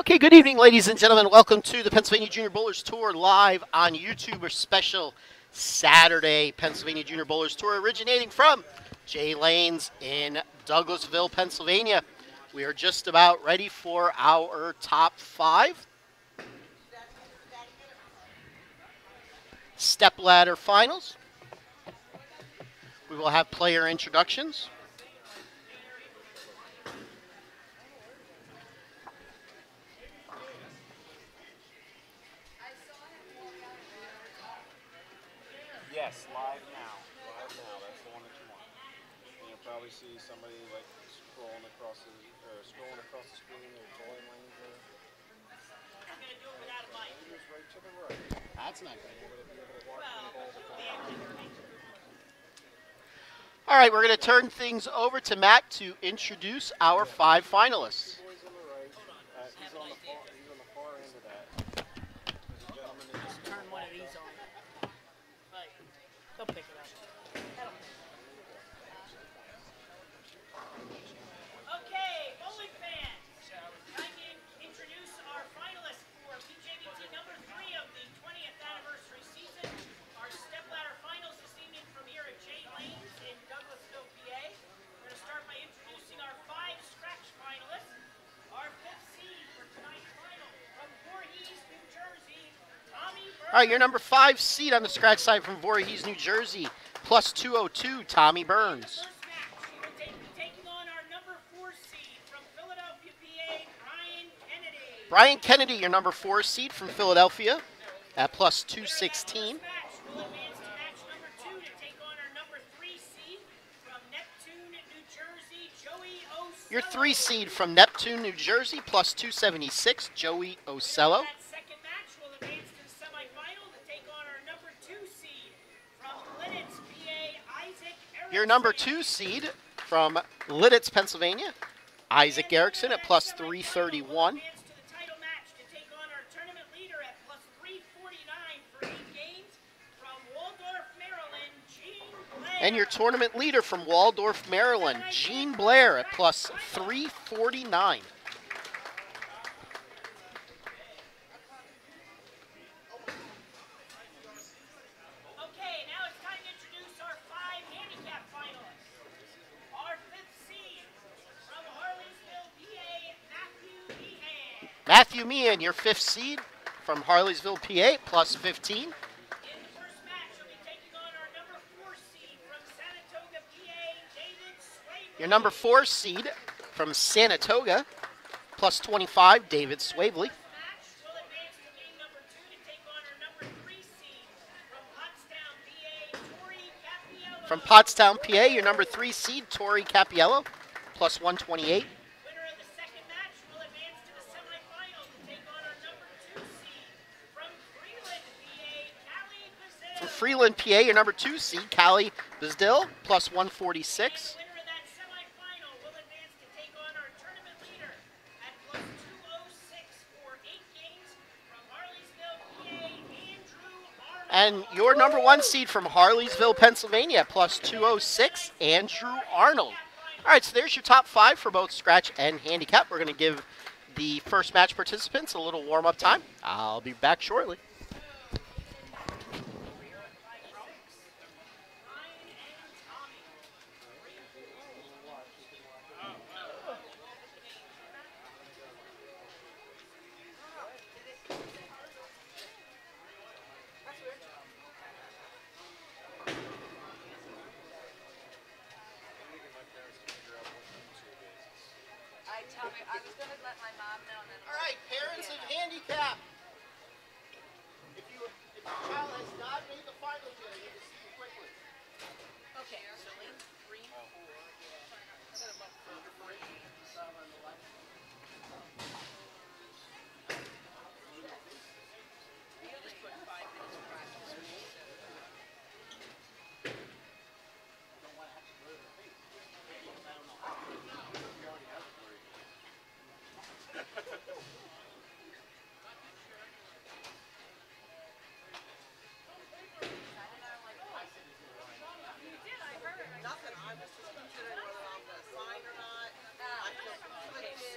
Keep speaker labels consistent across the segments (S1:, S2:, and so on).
S1: Okay, good evening, ladies and gentlemen. Welcome to the Pennsylvania Junior Bowlers Tour live on YouTube, a special Saturday Pennsylvania Junior Bowlers Tour originating from Jay Lanes in Douglasville, Pennsylvania. We are just about ready for our top five stepladder finals. We will have player introductions.
S2: Yes, live now. Live now. That's the one that you want. And you'll probably see somebody like scrolling across the screen or bowling lanes there.
S3: I'm gonna do it without a mic.
S2: Just right to the right.
S1: That's not good.
S2: You're gonna be able to watch the bowl before.
S1: All right, we're going to turn things over to Matt to introduce our five finalists.
S2: Boys on the right. He's on the far end of that. There's a gentleman in this.
S3: Turn one of these on. Like, they'll pick it up. Okay, bowling fans. I can introduce our finalists for PJBT number 3 of the 20th anniversary season. Our stepladder finals this evening from here at Jay Lanes in Douglasville, PA. We're going to start by introducing our 5 scratch finalists. Our 5th seed for tonight's final from Voorhees, New Jersey, Tommy Burns.
S1: All right, your number 5 seed on the scratch side from Voorhees, New Jersey, plus 202, Tommy Burns.
S3: First match, he will be taking on our number 4 seed from Philadelphia, PA, Brian Kennedy.
S1: Brian Kennedy, your number 4 seed from Philadelphia, at plus 216.
S3: Match will advance to match number 2 to take on our number 3 seed from Neptune, New Jersey, Joey Ocello.
S1: Your 3 seed from Neptune, New Jersey, plus 276, Joey Ocello.
S3: That second match will advance to the semifinal to take on our number 2 seed from Lidditz, PA, Isaac Erickson.
S1: Your number 2 seed from Lidditz, Pennsylvania, Isaac Erickson at plus 331.
S3: Advance to the title match to take on our tournament leader at plus 349 for 8 games from Waldorf, Maryland, Gene Blair.
S1: And your tournament leader from Waldorf, Maryland, Gene Blair at plus 349.
S3: Okay, now it's time to introduce our 5 handicap finalists. Our 5th seed from Harleysville, PA, Matthew Meehan.
S1: Matthew Meehan, your 5th seed from Harleysville, PA, plus 15.
S3: In the first match, he'll be taking on our number 4 seed from Saratoga, PA, David Swayze.
S1: Your number 4 seed from Saratoga, plus 25, David Swavely.
S3: Match will advance to game number 2 to take on our number 3 seed from Pottstown, PA, Tori Capiello.
S1: From Pottstown, PA, your number 3 seed, Tori Capiello, plus 128.
S3: Winner of the second match will advance to the semifinal to take on our number 2 seed from Freeland, PA, Callie Bazil.
S1: From Freeland, PA, your number 2 seed, Callie Bazdill, plus 146.
S3: The winner of that semifinal will advance to take on our tournament leader at plus 206 for 8 games from Harleysville, PA, Andrew Arnold.
S1: And your number 1 seed from Harleysville, Pennsylvania, plus 206, Andrew Arnold. All right, so there's your top 5 for both scratch and handicap. We're going to give the first match participants a little warm-up time. I'll be back shortly.
S4: I was going to let my mom know. And then
S1: All right, parents of handicap. If your child has not made the final yet, I need to see you quickly.
S3: Okay, so lane 3, 4. Set them up for 3. Just put 5 minutes of practice.
S4: Nothing. I was just considering whether I'm going to sign or not. I feel conflicted.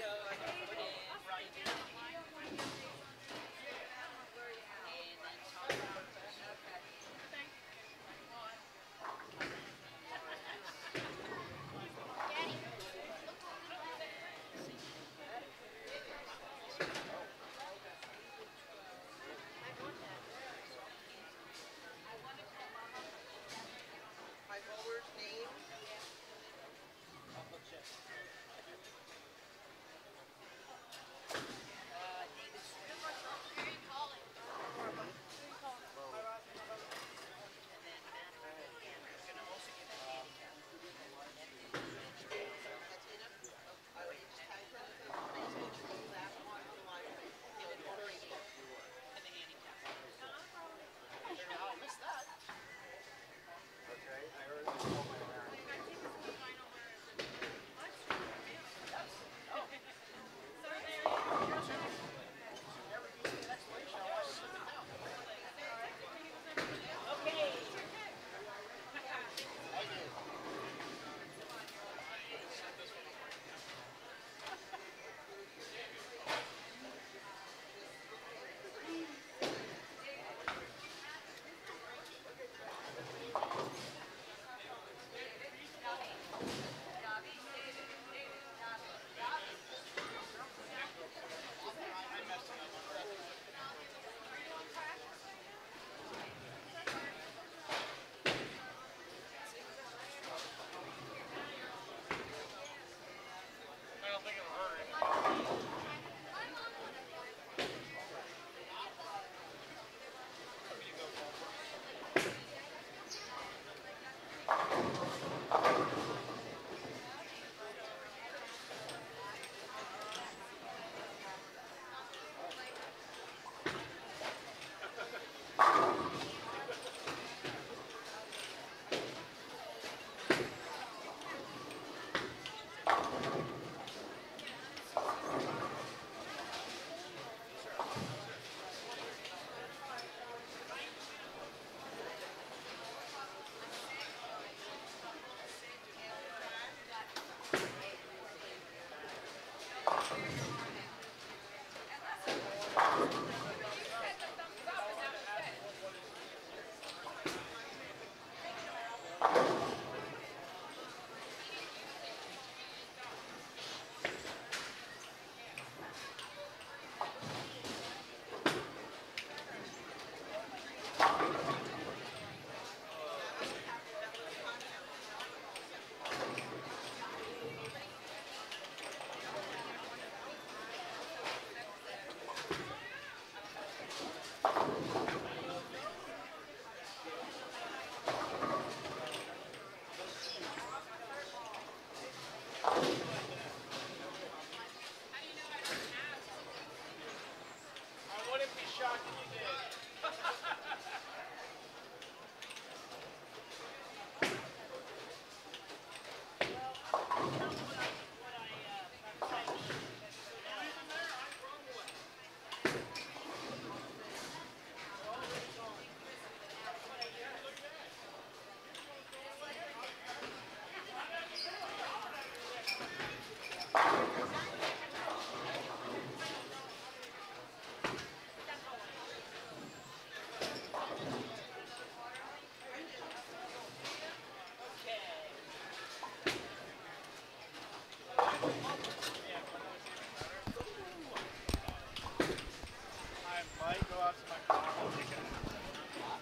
S2: out to my car and take a nap.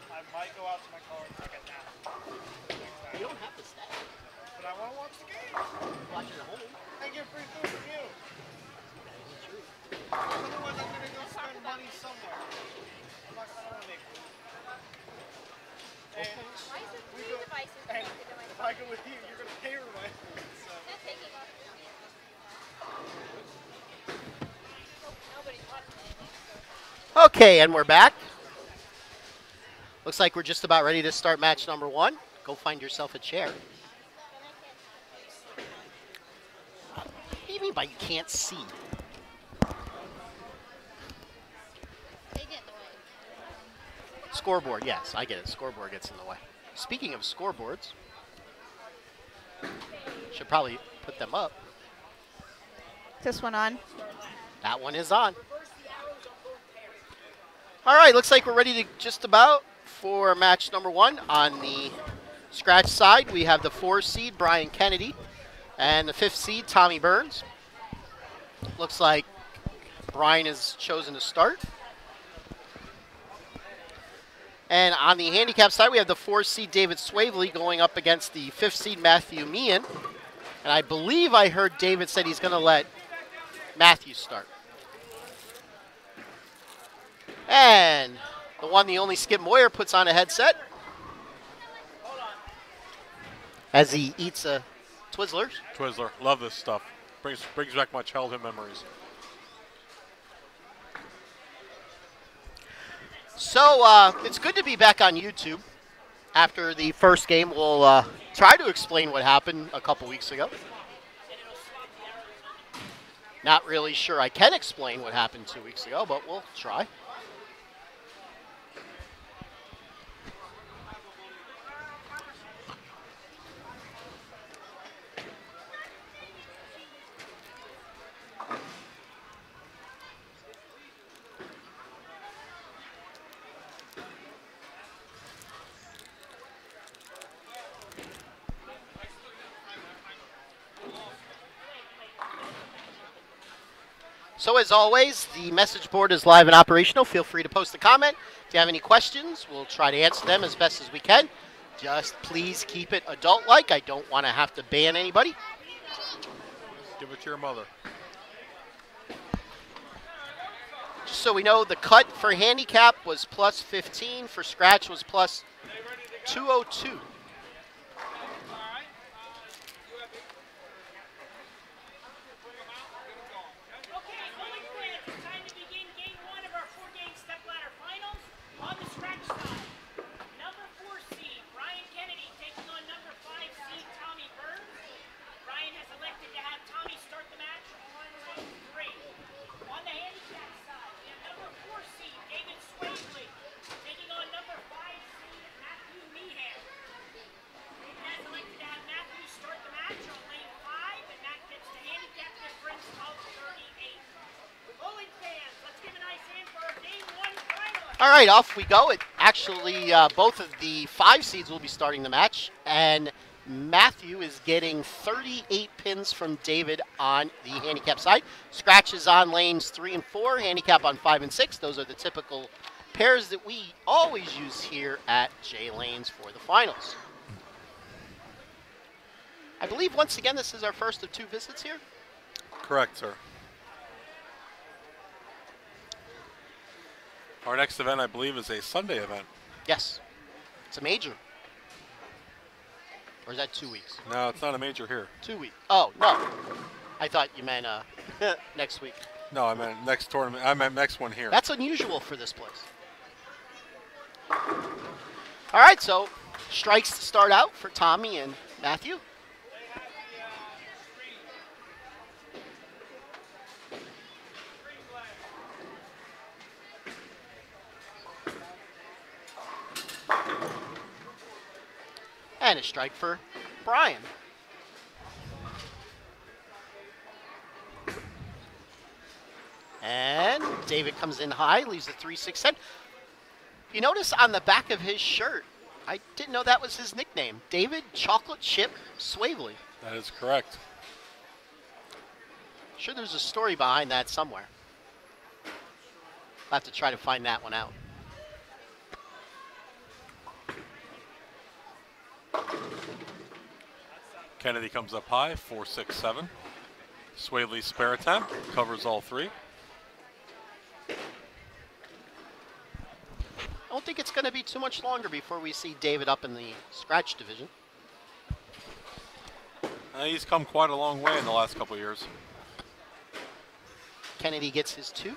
S2: I might go out to my car and take a nap.
S1: You don't have to stay.
S2: But I want to watch the game.
S1: Watch it at home.
S2: I get free food from you.
S1: That is true.
S2: Otherwise, I'm going to go spend money somewhere. I'm not going to make food. And
S4: Why is it
S2: we
S4: three
S2: go,
S4: devices
S2: and
S4: connected to my
S2: if I go with you, you're going to pay for my food. So.
S4: They're taking off. Nobody's watching anything. So.
S1: Okay, and we're back. Looks like we're just about ready to start match number 1. Go find yourself a chair. What do you mean by you can't see?
S4: They get in the way.
S1: Scoreboard, yes, I get it. Scoreboard gets in the way. Speaking of scoreboards, should probably put them up.
S4: This one on.
S1: That one is on. All right, looks like we're ready to just about for match number 1. On the scratch side, we have the 4 seed, Brian Kennedy, and the 5th seed, Tommy Burns. Looks like Brian has chosen to start. And on the handicap side, we have the 4 seed, David Swavely, going up against the 5th seed, Matthew Meehan. And I believe I heard David said he's going to let Matthew start. And the one, the only Skip Moyer puts on a headset as he eats a Twizzlers.
S5: Twizzler, love this stuff. Brings back my childhood memories.
S1: So it's good to be back on YouTube. After the first game, we'll try to explain what happened a couple weeks ago. Not really sure I can explain what happened 2 weeks ago, but we'll try. So as always, the message board is live and operational. Feel free to post a comment. If you have any questions, we'll try to answer them as best as we can. Just please keep it adult-like. I don't want to have to ban anybody.
S5: Give it to your mother.
S1: Just so we know, the cut for handicap was plus 15. For scratch was plus 202.
S3: Okay, bowling fans, it's time to begin game 1 of our 4-game stepladder finals. On the scratch side, number 4 seed Brian Kennedy taking on number 5 seed Tommy Burns. Brian has elected to have Tommy start the match on lane 3. On the handicap side, we have number 4 seed David Swavely taking on number 5 seed Matthew Meehan. David has elected to have Matthew start the match on lane 5, and that gets the handicap difference of 38. Bowling fans, let's give a nice hand for our game 1 finalist.
S1: All right, off we go. It actually, both of the 5 seeds will be starting the match, and Matthew is getting 38 pins from David on the handicap side. Scratches on lanes 3 and 4, handicap on 5 and 6. Those are the typical pairs that we always use here at J Lanes for the finals. I believe, once again, this is our first of 2 visits here.
S5: Correct, sir. Our next event, I believe, is a Sunday event.
S1: Yes, it's a major. Or is that 2 weeks?
S5: No, it's not a major here.
S1: 2 weeks. Oh, no. I thought you meant next week.
S5: No, I meant next tournament. I meant next one here.
S1: That's unusual for this place. All right, so strikes to start out for Tommy and Matthew. And a strike for Brian. And David comes in high, leaves the 3-6-10. You notice on the back of his shirt, I didn't know that was his nickname, David Chocolate Chip Swavely.
S5: That is correct.
S1: Sure there's a story behind that somewhere. I'll have to try to find that one out.
S5: Kennedy comes up high, 4-6-7. Swaley's spare attempt, covers all three.
S1: I don't think it's going to be too much longer before we see David up in the scratch division.
S5: He's come quite a long way in the last couple of years.
S1: Kennedy gets his 2.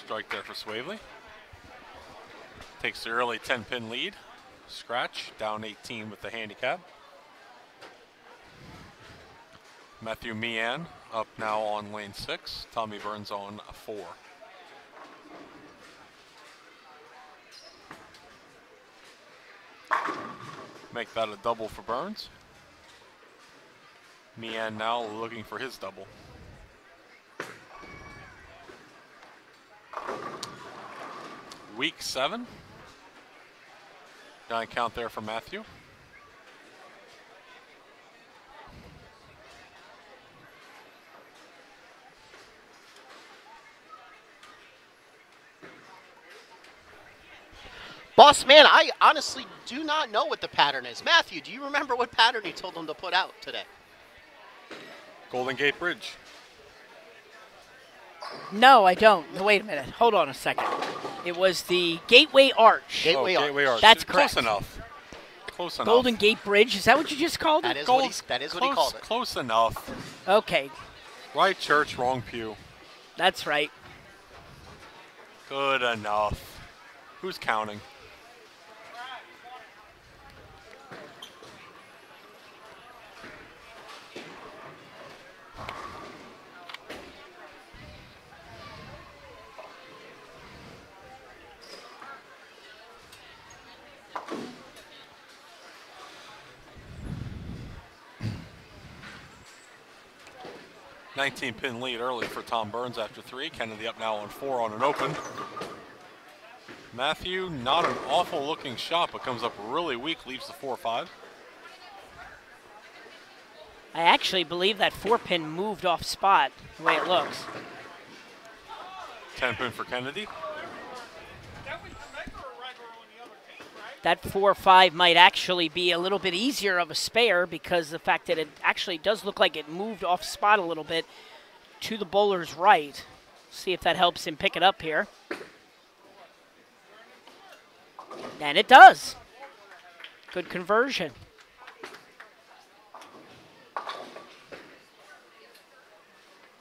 S5: Strike there for Swavely. Takes the early 10-pin lead. Scratch, down 18 with the handicap. Matthew Meehan up now on lane 6. Tommy Burns on 4. Make that a double for Burns. Meehan now looking for his double. Week 7. Nine count there for Matthew.
S1: Boss man, I honestly do not know what the pattern is. Matthew, do you remember what pattern he told them to put out today?
S5: Golden Gate Bridge.
S3: No, I don't. No, wait a minute. Hold on a second. It was the Gateway Arch.
S1: Gateway Arch.
S5: Gateway Arch.
S3: That's correct.
S5: Close enough. Close enough.
S3: Golden Gate Bridge. Is that what you just called
S1: That
S3: it?
S1: is what he called it.
S5: Close enough.
S3: Okay,
S5: Right church, wrong pew.
S3: that's right.
S5: Good enough. Who's counting? Pin lead early for Tom Burns after 3. Kennedy up now on 4 on an open. Matthew, not an awful looking shot, but comes up really weak, leaves the 4-5.
S3: I actually believe that 4-pin moved off spot, the way it looks.
S5: 10-pin for Kennedy.
S3: That 4-5 might actually be a little bit easier of a spare because the fact that it actually does look like it moved off spot a little bit to the bowler's right. See if that helps him pick it up here. And it does. Good conversion.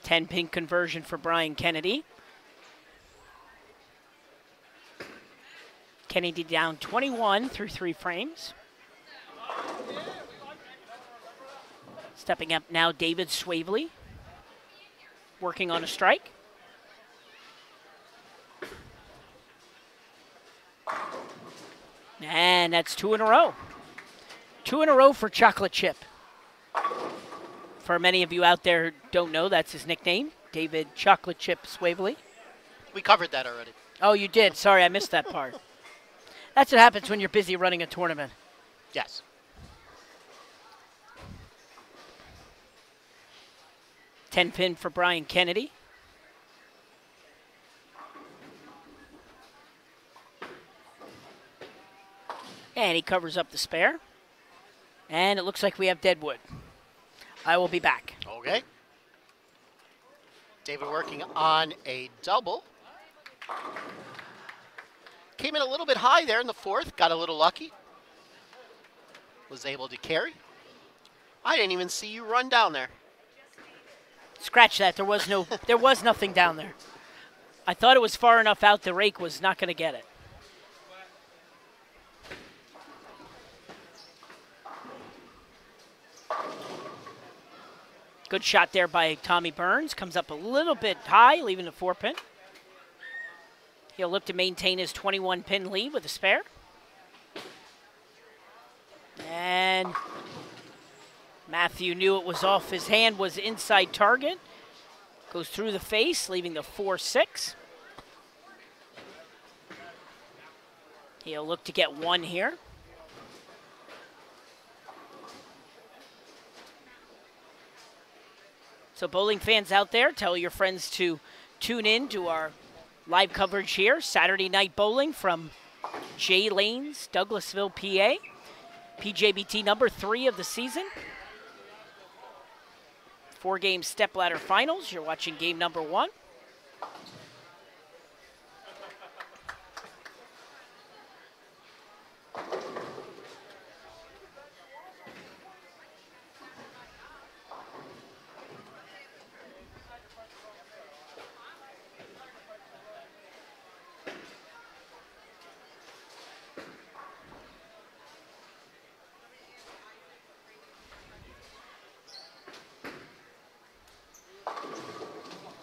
S3: Ten-pin conversion for Brian Kennedy. Kennedy down 21 through 3 frames. Stepping up now, David Swavely, working on a strike. And that's 2 in a row. 2 in a row for Chocolate Chip. For many of you out there who don't know, that's his nickname, David Chocolate Chip Swavely.
S1: We covered that already.
S3: Oh, you did. Sorry, I missed that part. That's what happens when you're busy running a tournament.
S1: Yes.
S3: Ten-pin for Brian Kennedy. And he covers up the spare. And it looks like we have Deadwood. I will be back.
S1: Okay. David working on a double. Came in a little bit high there in the 4th. Got a little lucky. Was able to carry. I didn't even see you run down there.
S3: Scratch that. There was nothing down there. I thought it was far enough out the rake was not going to get it. Good shot there by Tommy Burns. Comes up a little bit high, leaving the 4-pin. He'll look to maintain his 21-pin lead with a spare. And Matthew knew it was off. His hand was inside target. Goes through the face, leaving the 4-6. He'll look to get one here. So bowling fans out there, tell your friends to tune in to our live coverage here, Saturday Night Bowling from Jay Lanes, Douglasville, PA. PJBT number 3 of the season. 4-game stepladder finals. You're watching game number 1.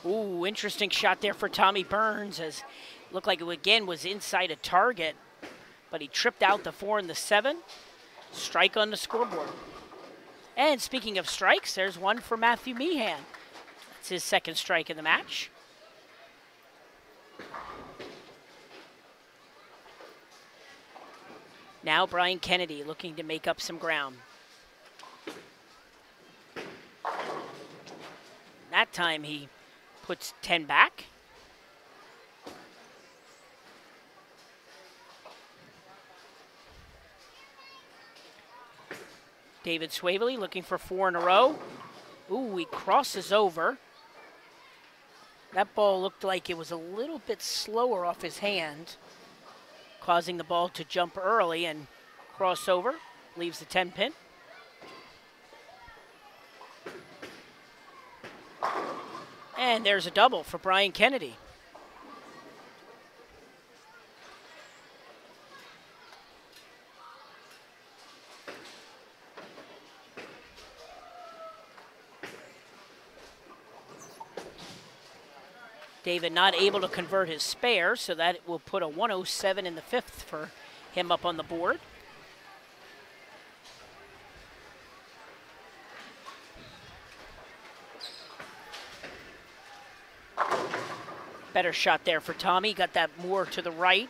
S3: Ooh, interesting shot there for Tommy Burns, as it looked like it again was inside a target, but he tripped out the 4 and the 7. Strike on the scoreboard. And speaking of strikes, there's one for Matthew Meehan. That's his 2nd strike in the match. Now Brian Kennedy looking to make up some ground. That time he puts 10 back. David Swavely looking for 4 in a row. Ooh, he crosses over. That ball looked like it was a little bit slower off his hand, causing the ball to jump early and cross over. Leaves the 10 pin. And there's a double for Brian Kennedy. David not able to convert his spare, so that will put a 107 in the 5th for him up on the board. Better shot there for Tommy. Got that more to the right.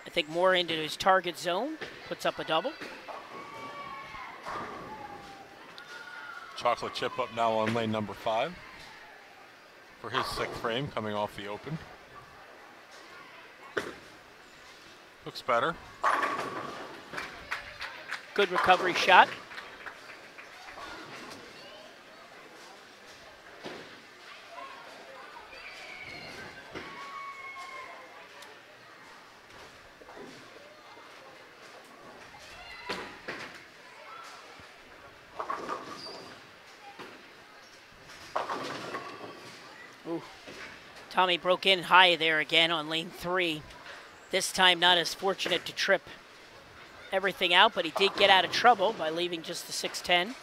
S3: I think more into his target zone. Puts up a double.
S5: Chocolate chip up now on lane number 5 for his 6th frame coming off the open. Looks better.
S3: Good recovery shot. Ooh. Tommy broke in high there again on lane 3. This time not as fortunate to trip everything out, but he did get out of trouble by leaving just the 610.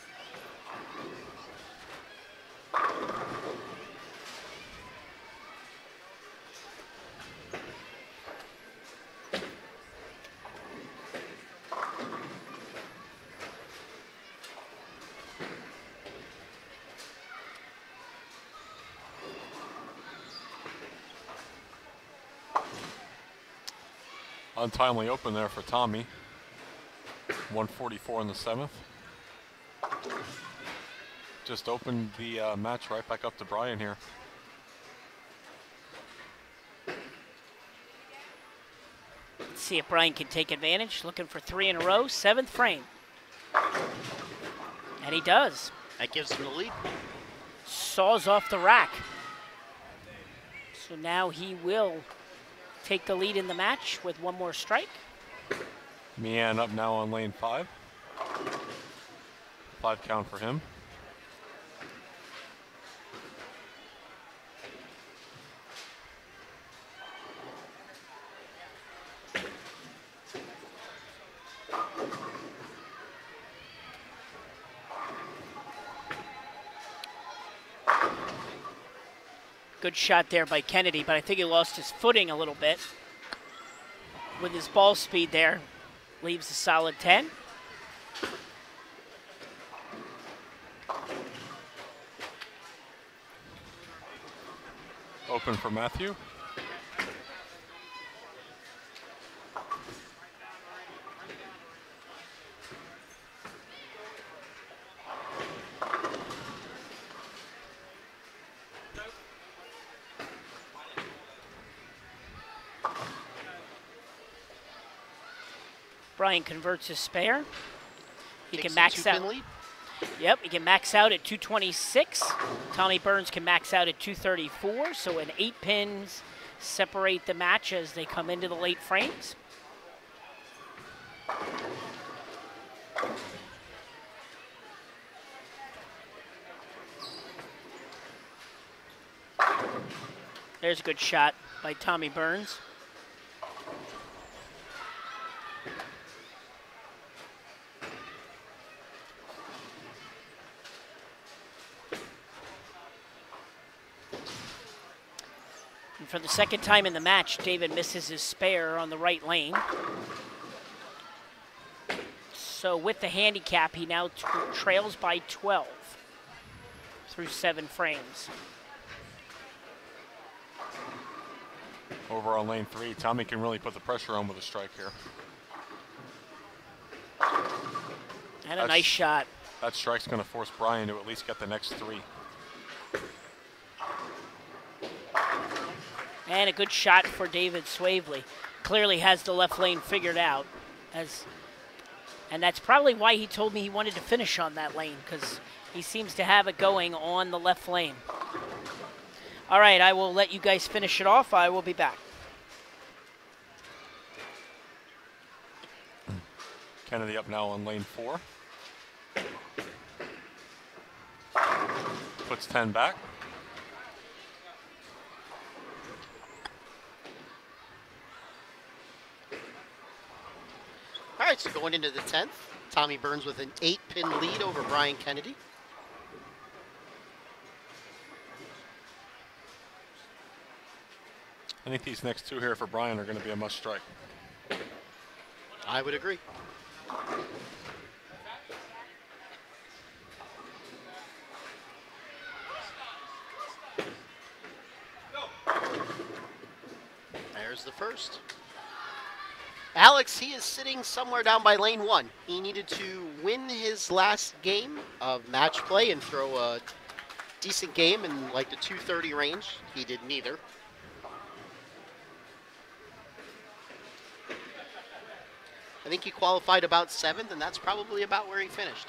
S5: Untimely open there for Tommy. 144 in the 7th. Just opened the match right back up to Brian here.
S3: Let's see if Brian can take advantage. Looking for 3 in a row, 7th frame. And he does.
S1: That gives him the lead.
S3: Saws off the rack. So now he will take the lead in the match with 1 more strike.
S5: Meehan up now on lane 5. 5 count for him.
S3: Good shot there by Kennedy, but I think he lost his footing a little bit with his ball speed there. Leaves a solid 10.
S5: Open for Matthew.
S3: Brian converts his spare. He
S1: Takes
S3: can
S1: a
S3: max
S1: two-pin
S3: out.
S1: lead.
S3: Yep, he can max out at 226. Tommy Burns can max out at 234. So an 8 pins separate the match as they come into the late frames. There's a good shot by Tommy Burns. And for the second time in the match, David misses his spare on the right lane. So with the handicap, he now trails by 12 through 7 frames.
S5: Over on lane 3, Tommy can really put the pressure on with a strike here.
S3: And a nice shot.
S5: That strike's going to force Brian to at least get the next 3.
S3: And a good shot for David Swavely. Clearly has the left lane figured out. And that's probably why he told me he wanted to finish on that lane, because he seems to have it going on the left lane. All right, I will let you guys finish it off. I will be back.
S5: Kennedy up now on lane 4. Puts 10 back.
S1: All right, so going into the 10th, Tommy Burns with an 8-pin lead over Brian Kennedy.
S5: I think these next 2 here for Brian are going to be a must strike.
S1: I would agree. There's the first. Alex, he is sitting somewhere down by lane 1. He needed to win his last game of match play and throw a decent game in like the 230 range. He did neither. I think he qualified about 7th, and that's probably about where he finished.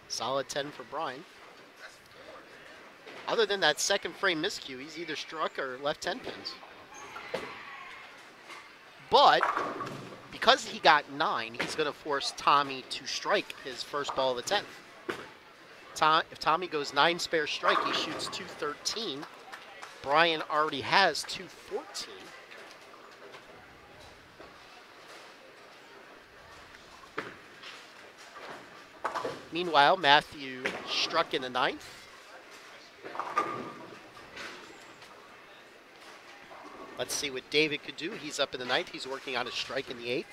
S1: Solid 10 for Brian. Other than that second frame miscue, he's either struck or left 10 pins. But because he got 9, he's going to force Tommy to strike his first ball of the 10th. If Tommy goes 9 spare strike, he shoots 213. Brian already has 214. Meanwhile, Matthew struck in the 9th. Let's see what David could do. He's up in the 9th. He's working on a strike in the 8th.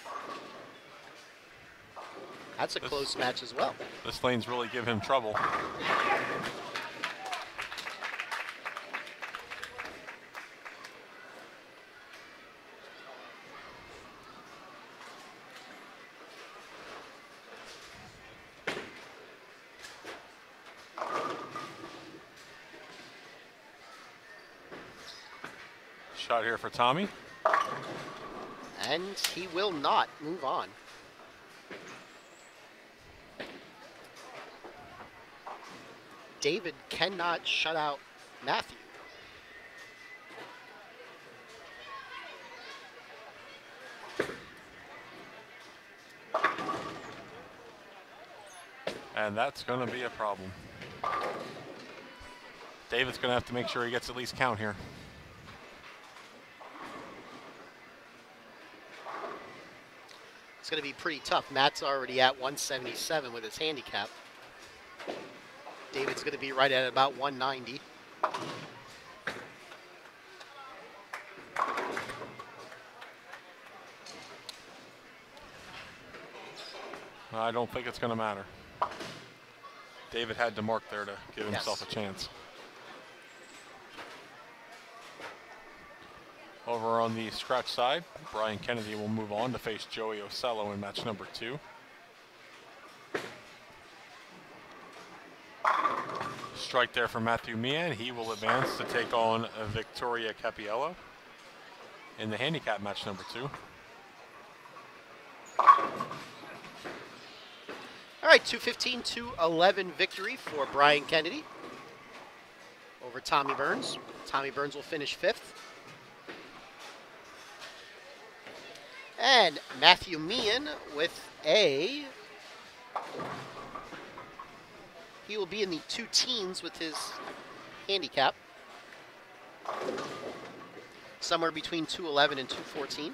S1: That's a close match as well.
S5: This lane's really give him trouble. Shot here for Tommy.
S1: And he will not move on. David cannot shut out Matthew.
S5: And that's going to be a problem. David's going to have to make sure he gets at least count here.
S1: It's going to be pretty tough. Matt's already at 177 with his handicap. David's going to be right at about 190.
S5: I don't think it's going to matter. David had to mark there to give himself a chance. Over on the scratch side, Brian Kennedy will move on to face Joey Ocello in match number 2. Strike there for Matthew Meehan. He will advance to take on Victoria Capiello in the handicap match number 2.
S1: All right, 215, 211 victory for Brian Kennedy over Tommy Burns. Tommy Burns will finish 5th. And Matthew Meehan with he will be in the 2 teens with his handicap. Somewhere between 211 and 214.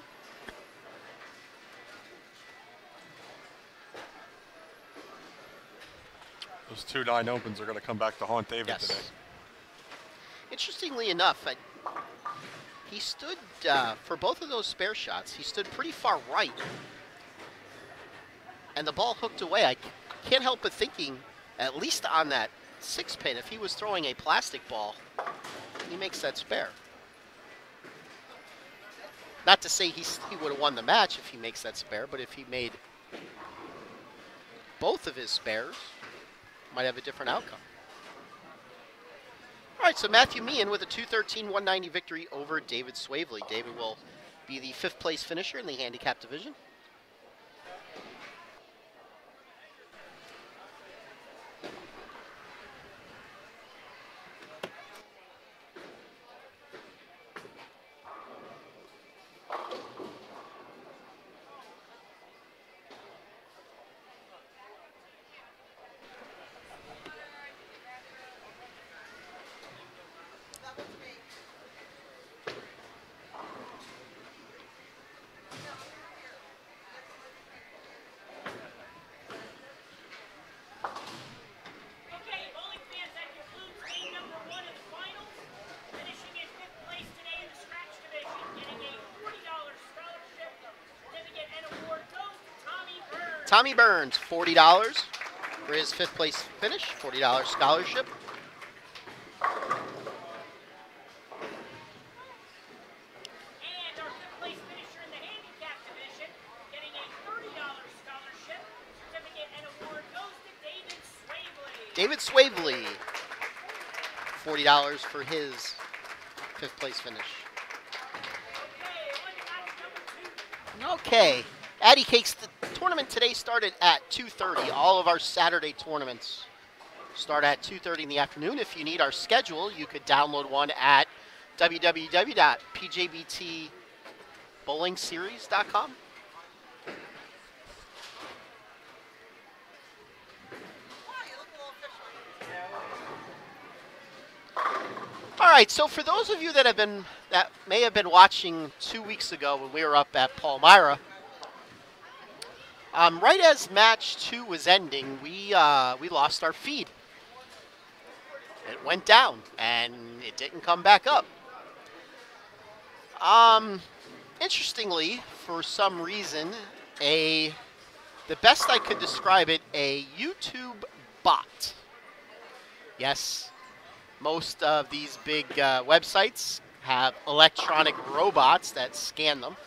S5: Those 2 9 opens are going to come back to haunt David today.
S1: Interestingly enough, he stood, for both of those spare shots, he stood pretty far right. And the ball hooked away. I can't help but thinking, at least on that 6-pin, if he was throwing a plastic ball, he makes that spare. Not to say he would have won the match if he makes that spare, but if he made both of his spares, might have a different outcome. All right, so Matthew Meehan with a 213-190 victory over David Swavely. David will be the 5th place finisher in the handicap division.
S3: Okay, bowling fans, that concludes game number 1 of the finals. Finishing in 5th place today in the scratch division, getting a $40 scholarship certificate and award goes to Tommy Burns.
S1: Tommy Burns, $40 for his 5th place finish, $40 scholarship.
S3: And our 5th place finisher in the handicap division, getting a $30 scholarship certificate and award goes to David Swavely.
S1: David Swavely, $40 for his 5th place finish.
S3: Okay, on to match number 2.
S1: Okay, Addy Cakes, the tournament today started at 2:30. All of our Saturday tournaments start at 2:30 in the afternoon. If you need our schedule, you could download one at www.pjbtbowlingseries.com. All right, so for those of you that may have been watching 2 weeks ago when we were up at Palmyra, right as match 2 was ending, we lost our feed. It went down and it didn't come back up. Interestingly, for some reason, the best I could describe it, a YouTube bot. Yes. Most of these big websites have electronic robots that scan them.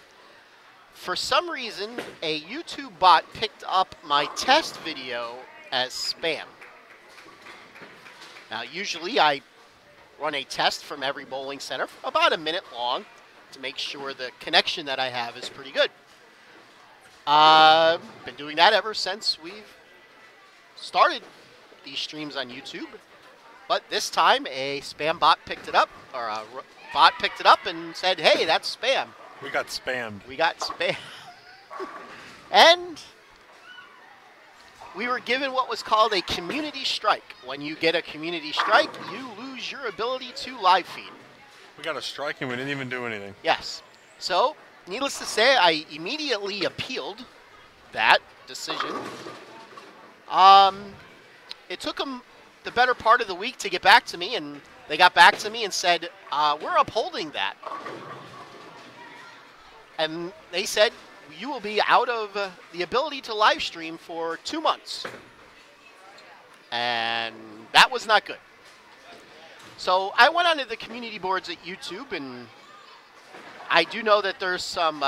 S1: For some reason, a YouTube bot picked up my test video as spam. Now, usually I run a test from every bowling center, about a minute long, to make sure the connection that I have is pretty good. Been doing that ever since we've started these streams on YouTube. But this time, a spam bot picked it up, or a bot picked it up and said, hey, that's spam.
S5: We got spammed.
S1: We got spam. And we were given what was called a community strike. When you get a community strike, you lose your ability to live feed.
S5: We got a strike and we didn't even do anything.
S1: Yes. So, needless to say, I immediately appealed that decision. It took them the better part of the week to get back to me, and they got back to me and said, we're upholding that. And they said, you will be out of the ability to live stream for 2 months. And that was not good. So I went onto the community boards at YouTube and I do know that there's some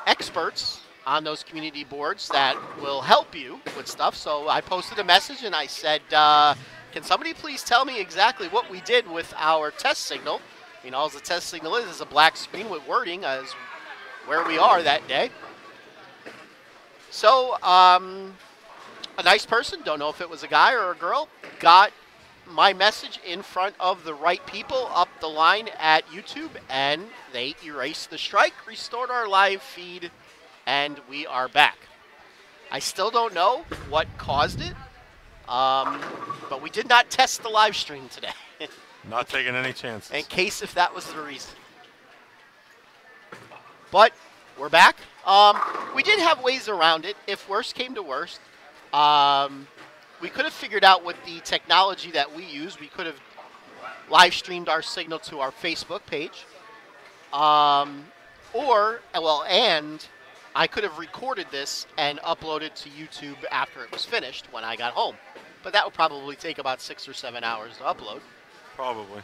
S1: experts on those community boards that will help you with stuff. So I posted a message and I said, can somebody please tell me exactly what we did with our test signal? You know, all the test signal is a black screen with wording as where we are that day. So a nice person, don't know if it was a guy or a girl, got my message in front of the right people up the line at YouTube, and they erased the strike, restored our live feed, and we are back. I still don't know what caused it, but we did not test the live stream today.
S5: Not taking any chances.
S1: In case if that was the reason. But we're back. We did have ways around it. If worst came to worst, we could have figured out with the technology that we use, we could have live streamed our signal to our Facebook page. And I could have recorded this and uploaded to YouTube after it was finished when I got home. But that would probably take about 6 or 7 hours to upload.
S5: Probably.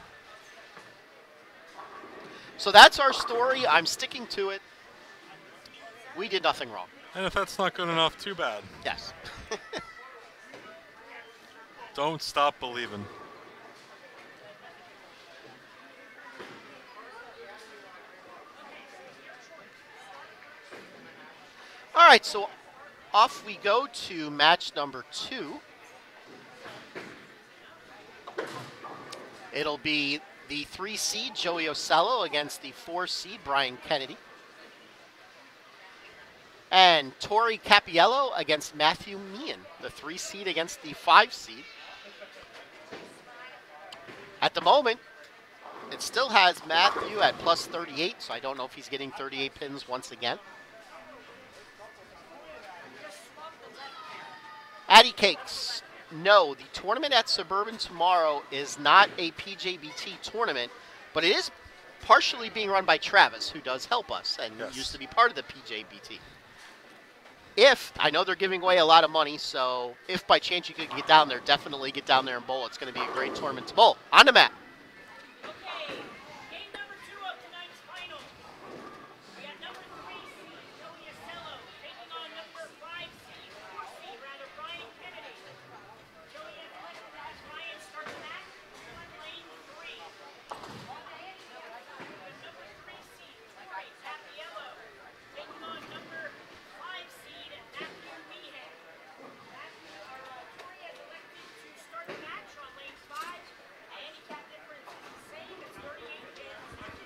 S1: So that's our story. I'm sticking to it. We did nothing wrong.
S5: And if that's not good enough, too bad.
S1: Yes.
S5: Don't stop believing.
S1: All right, so off we go to match number 2. It'll be the 3 seed Joey Ocello against the 4 seed Brian Kennedy. And Tori Capiello against Matthew Meehan, the 3 seed against the 5 seed. At the moment, it still has Matthew at plus 38, so I don't know if he's getting 38 pins once again. Addy Cakes. No, the tournament at Suburban tomorrow is not a PJBT tournament, but it is partially being run by Travis, who does help us and used to be part of the PJBT. I know they're giving away a lot of money, so if by chance you could get down there, definitely get down there and bowl. It's going to be a great tournament to bowl. On the mat.
S3: Okay, game number 2 of tonight's final. We got number 3 seed Joey Ocello taking on number 4 seed Brian Kennedy. Joey has Brian start the match on lane 3. Number 3 seed Tori Capiello taking on number 5 seed Matthew Meehan. Tori has elected to start the match on lane 5. The handicap difference is the same. It's 38 pins.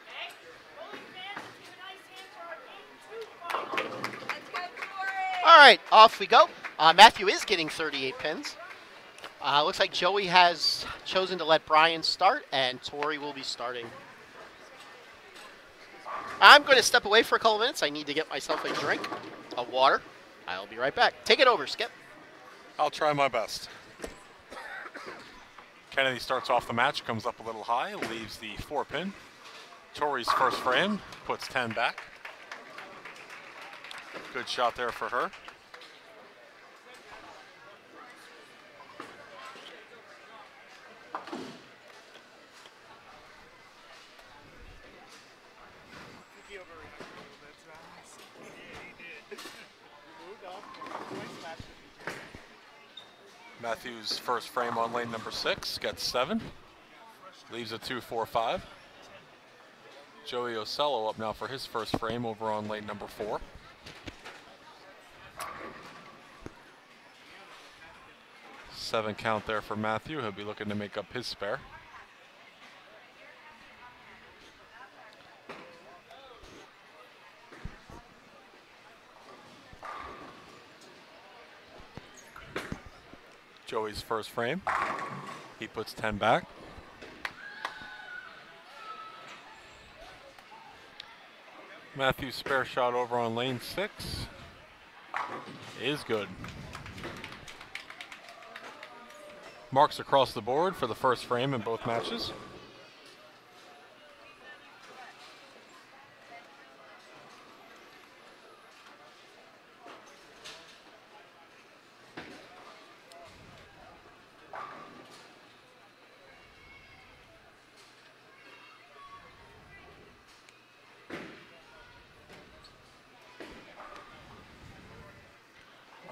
S3: Okay? Bowling fans, let's give a nice hand for our game 2 final. Let's go, Tori!
S1: All right, off we go. Matthew is getting 38 pins. Looks like Joey has chosen to let Brian start, and Tori will be starting. I'm going to step away for a couple minutes. I need to get myself a drink of water. I'll be right back. Take it over, Skip.
S5: I'll try my best. Kennedy starts off the match, comes up a little high, leaves the 4 pin. Tori's first frame, puts 10 back. Good shot there for her. Matthew's first frame on lane number 6, gets 7. Leaves a 2-4-5. Joey Ocello up now for his first frame over on lane number 4. Seven count there for Matthew. He'll be looking to make up his spare. Joey's first frame. He puts 10 back. Matthew's spare shot over on lane 6 is good. Marks across the board for the first frame in both matches.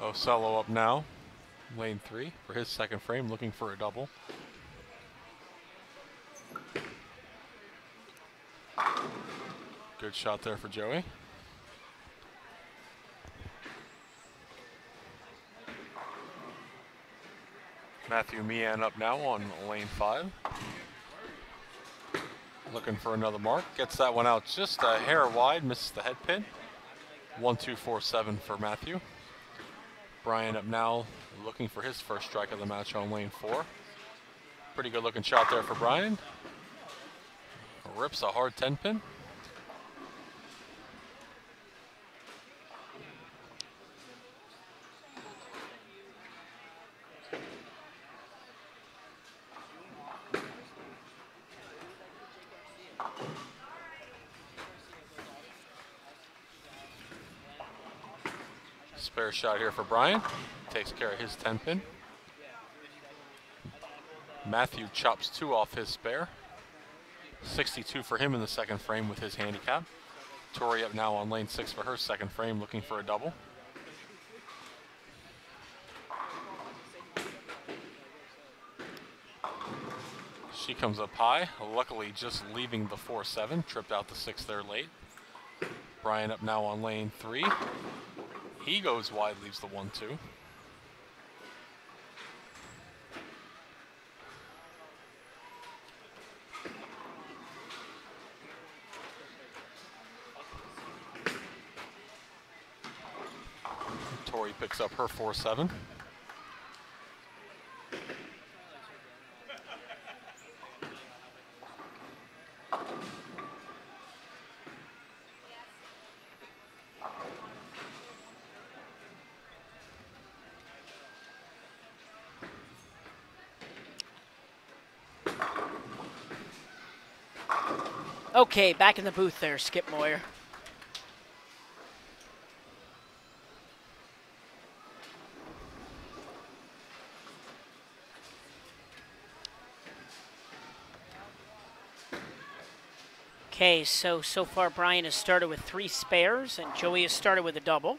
S5: Ocello up now, lane 3 for his second frame, looking for a double. Good shot there for Joey. Matthew Meehan up now on lane 5. Looking for another mark. Gets that one out just a hair wide, misses the head pin. 1-2-4-7 for Matthew. Brian up now, looking for his first strike of the match on lane 4. Pretty good looking shot there for Brian. Rips a hard 10 pin. Spare shot here for Brian. Takes care of his 10 pin. Matthew chops 2 off his spare. 62 for him in the second frame with his handicap. Tori up now on lane 6 for her second frame, looking for a double. She comes up high, luckily just leaving the 4-7, tripped out the 6 there late. Brian up now on lane 3. He goes wide, leaves the 1-2. Tori picks up her 4-7.
S3: Okay, back in the booth there, Skip Moyer. Okay, so far Brian has started with 3 spares and Joey has started with a double.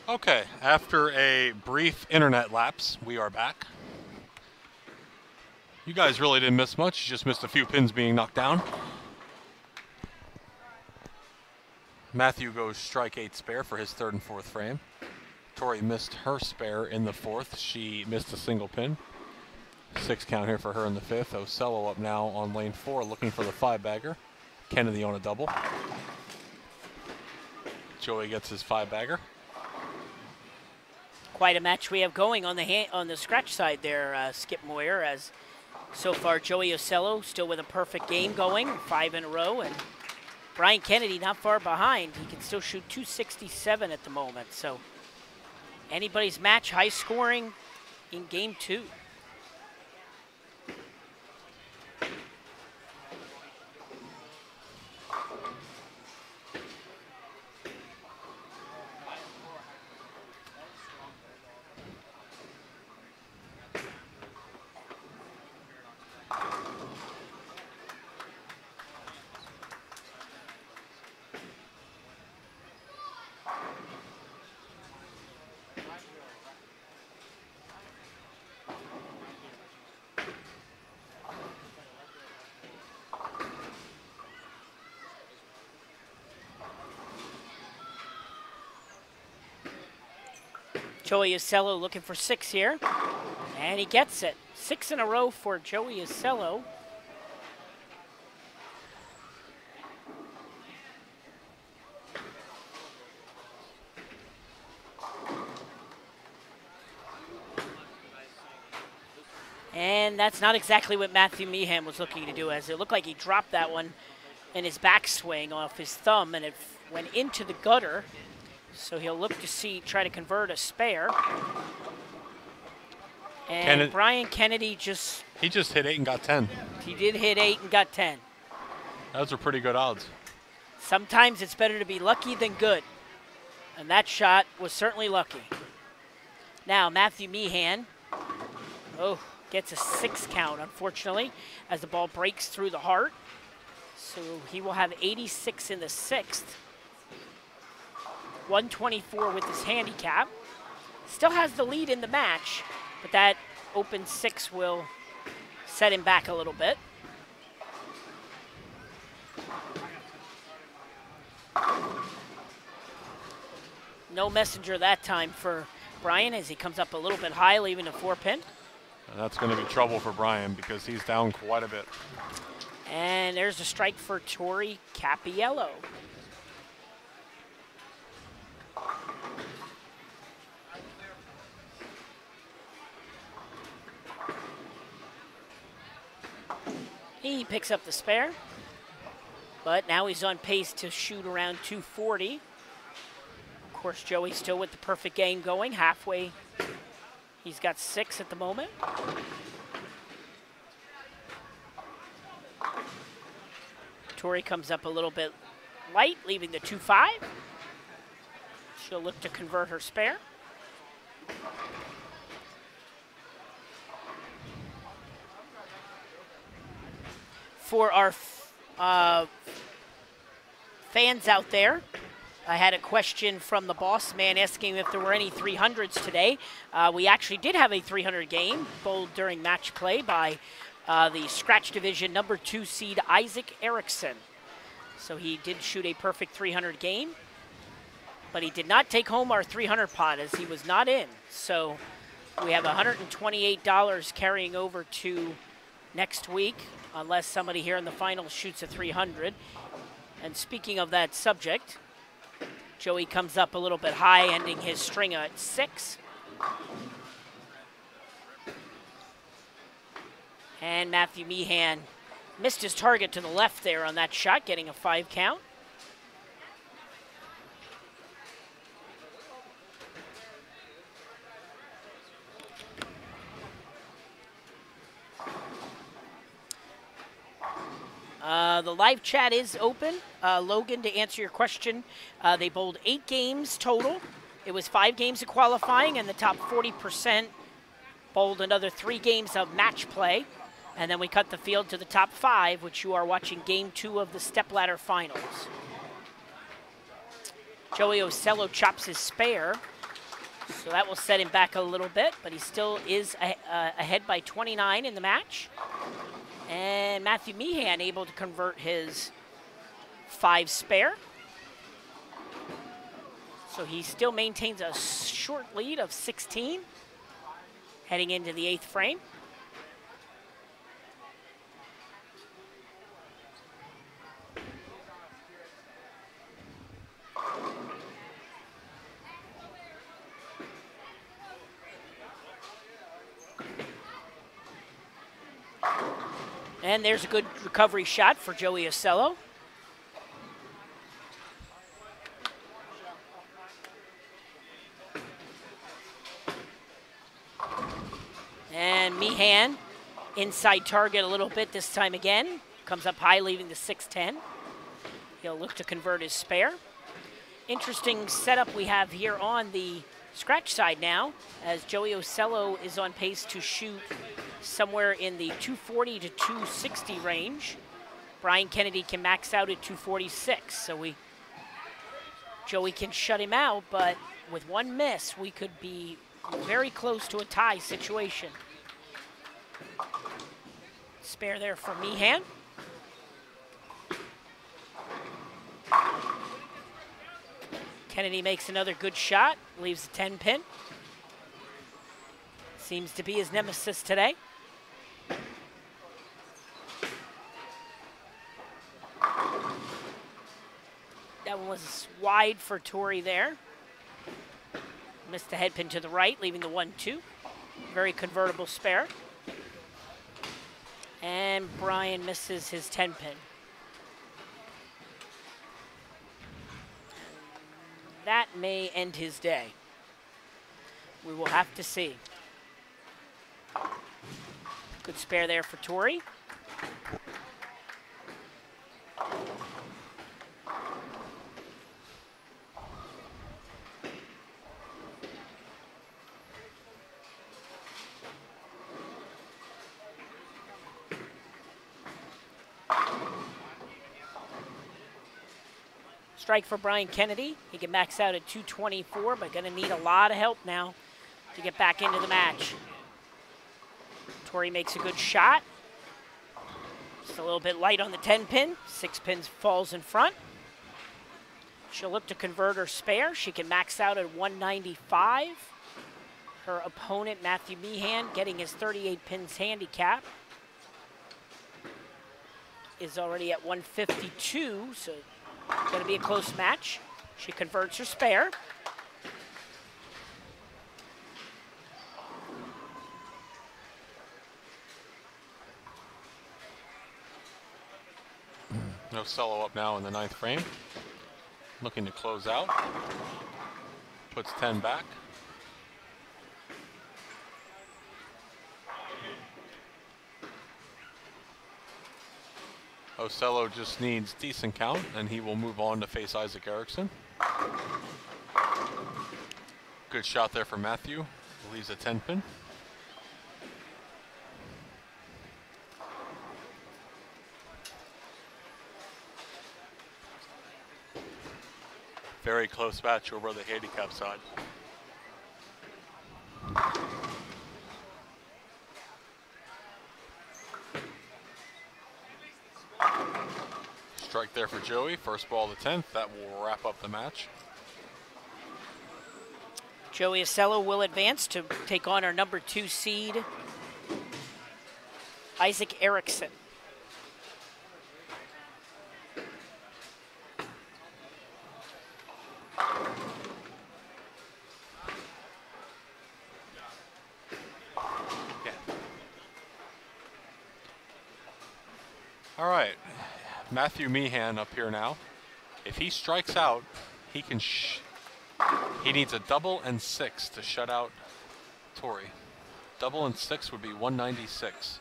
S5: Okay, after a brief internet lapse, we are back. You guys really didn't miss much, you just missed a few pins being knocked down. Matthew goes strike 8 spare for his third and fourth frame. Tori missed her spare in the fourth. She missed a single pin. 6 count here for her in the fifth. Ocello up now on lane 4 looking for the 5-bagger. Kennedy on a double. Joey gets his 5-bagger.
S3: Quite a match we have going on the scratch side there, Skip Moyer, as so far Joey Ocello still with a perfect game going, 5 in a row, and Brian Kennedy not far behind. He can still shoot 267 at the moment, so anybody's match, high scoring in game 2. Joey Ocello looking for 6 here, and he gets it. 6 in a row for Joey Ocello. And that's not exactly what Matthew Meehan was looking to do, as it looked like he dropped that one in his backswing off his thumb, and it went into the gutter. So he'll look to try to convert a spare. And Brian Kennedy
S5: he just hit 8 and got 10.
S3: He did hit 8 and got 10.
S5: Those are pretty good odds.
S3: Sometimes it's better to be lucky than good. And that shot was certainly lucky. Now Matthew Meehan, gets a 6 count, unfortunately, as the ball breaks through the heart. So he will have 86 in the 6th. 124 with his handicap. Still has the lead in the match, but that open 6 will set him back a little bit. No messenger that time for Brian as he comes up a little bit high, leaving a 4-pin.
S5: And that's going to be trouble for Brian because he's down quite a bit.
S3: And there's a strike for Torrey Capiello. He picks up the spare, but now he's on pace to shoot around 240. Of course, Joey still with the perfect game going, halfway. He's got 6 at the moment. Tori comes up a little bit light, leaving the 2-5. She'll look to convert her spare. For our fans out there, I had a question from the boss man asking if there were any 300s today. We actually did have a 300 game bowled during match play by the Scratch Division number 2 seed Isaac Erickson. So he did shoot a perfect 300 game, but he did not take home our 300 pot as he was not in. So we have $128 carrying over to next week, unless somebody here in the final shoots a 300. And speaking of that subject, Joey comes up a little bit high, ending his string at 6. And Matthew Meehan missed his target to the left there on that shot, getting a 5 count. The live chat is open. Logan, to answer your question, they bowled 8 games total. It was 5 games of qualifying, and the top 40% bowled another 3 games of match play. And then we cut the field to the top 5, which you are watching game 2 of the stepladder finals. Joey Ocello chops his spare, so that will set him back a little bit, but he still is ahead by 29 in the match. And Matthew Meehan able to convert his 5 spare. So he still maintains a short lead of 16 heading into the 8th frame. And there's a good recovery shot for Joey Ocello. And Meehan, inside target a little bit this time again. Comes up high, leaving the 6-10. He'll look to convert his spare. Interesting setup we have here on the scratch side now, as Joey Ocello is on pace to shoot somewhere in the 240 to 260 range. Brian Kennedy can max out at 246, so Joey can shut him out, but with one miss, we could be very close to a tie situation. Spare there for Meehan. Kennedy makes another good shot, leaves the 10 pin. Seems to be his nemesis today. That one was wide for Torrey there. Missed the head pin to the right, leaving the 1-2. Very convertible spare. And Brian misses his 10 pin. that may end his day. We will have to see. Good spare there for Tori. Strike for Brian Kennedy. He can max out at 224, but going to need a lot of help now to get back into the match. Tori makes a good shot. Just a little bit light on the 10 pin. 6 pins falls in front. She'll look to convert her spare. She can max out at 195. Her opponent, Matthew Meehan, getting his 38 pins handicap, is already at 152, so going to be a close match. She converts her spare.
S5: Ocello up now in the 9th frame. Looking to close out. Puts 10 back. Ocello just needs decent count, and he will move on to face Isaac Erickson. Good shot there for Matthew. Leaves a 10 pin. Very close match over the handicap side. Strike there for Joey. First ball of the 10th. That will wrap up the match.
S3: Joey Ocello will advance to take on our number 2 seed, Isaac Erickson.
S5: All right, Matthew Meehan up here now. If he strikes out, he can. He needs a double and 6 to shut out Tori. Double and 6 would be 196.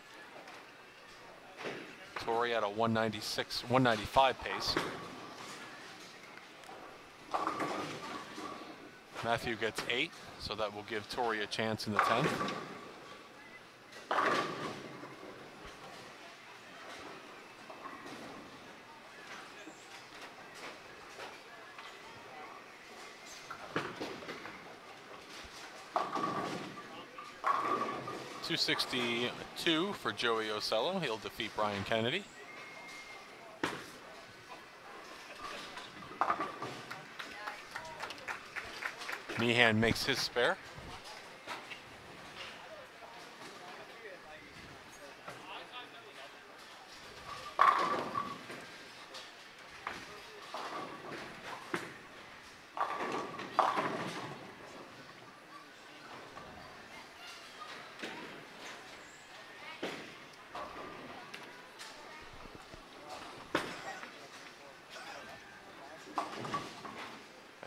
S5: Tori at a 196, 195 pace. Matthew gets 8, so that will give Tori a chance in the 10th. $262 for Joey Ocello. He'll defeat Brian Kennedy. Meehan makes his spare.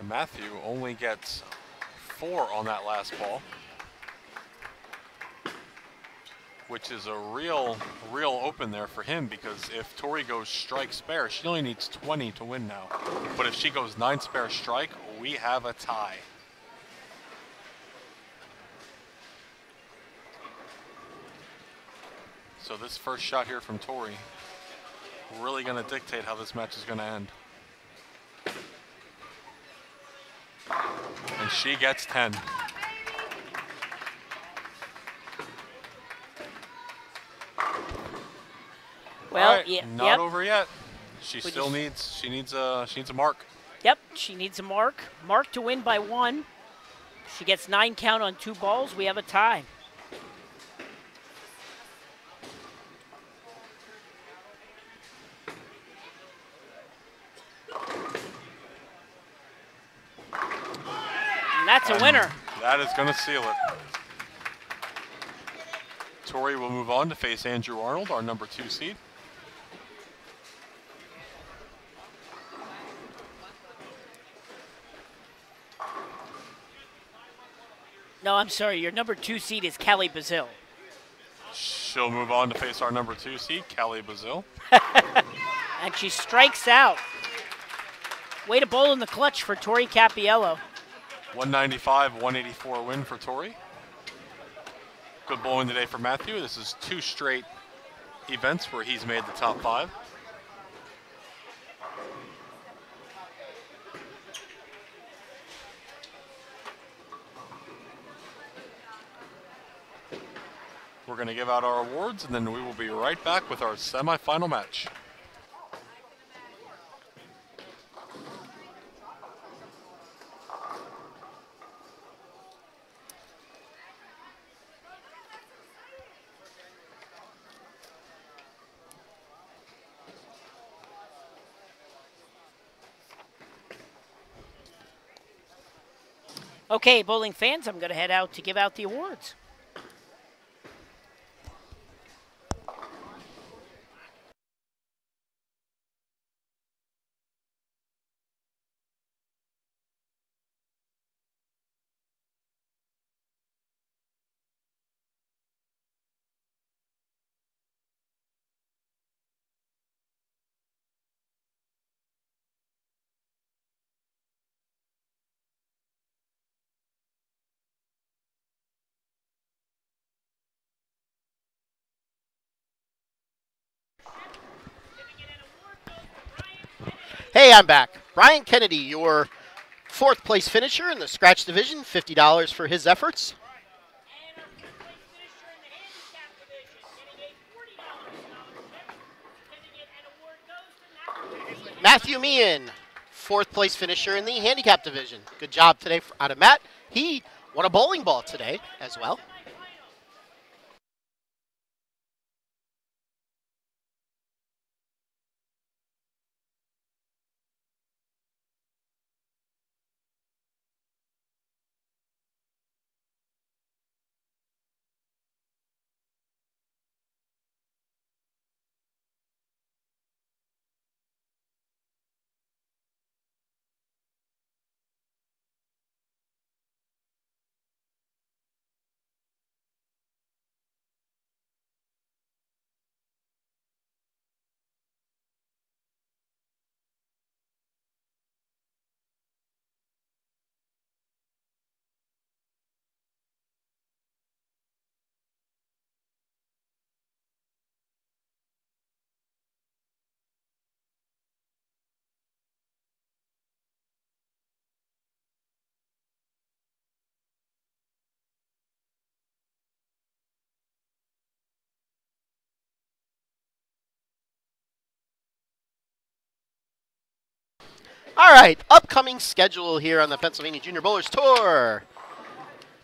S5: Matthew only gets 4 on that last ball, which is a real open there for him, because if Tori goes strike spare, she only needs 20 to win now. But if she goes 9 spare strike, we have a tie. So this first shot here from Tori really going to dictate how this match is going to end. And she gets 10.
S3: Well,
S5: right,
S3: yeah,
S5: not over yet. She
S3: We
S5: still
S3: just-
S5: needs a mark.
S3: Yep, she needs a mark. Mark to win by 1. She gets 9 count on 2 balls. We have a tie. And that's a winner.
S5: That is going to seal it. Tori will move on to face Andrew Arnold, our number 2 seed.
S3: No, I'm sorry. Your number 2 seed is Callie Bazil.
S5: She'll move on to face our number 2 seed, Callie Bazil.
S3: And she strikes out. Way to bowl in the clutch for Tori Capiello.
S5: 195, 184 win for Tori. Good bowling today for Matthew. This is 2 straight events where he's made the top 5. We're going to give out our awards, and then we will be right back with our semifinal match.
S3: Okay, bowling fans, I'm going to head out to give out the awards.
S1: Hey, I'm back. Brian Kennedy, your 4th place finisher in the scratch division, $50 for his efforts.
S3: And our 3rd place finisher in the handicap division, getting a $40 certificate and award goes to
S1: Matthew Meehan, 4th place finisher in the handicap division. Good job today out of Matt. He won a bowling ball today as well. All right, upcoming schedule here on the Pennsylvania Junior Bowlers Tour.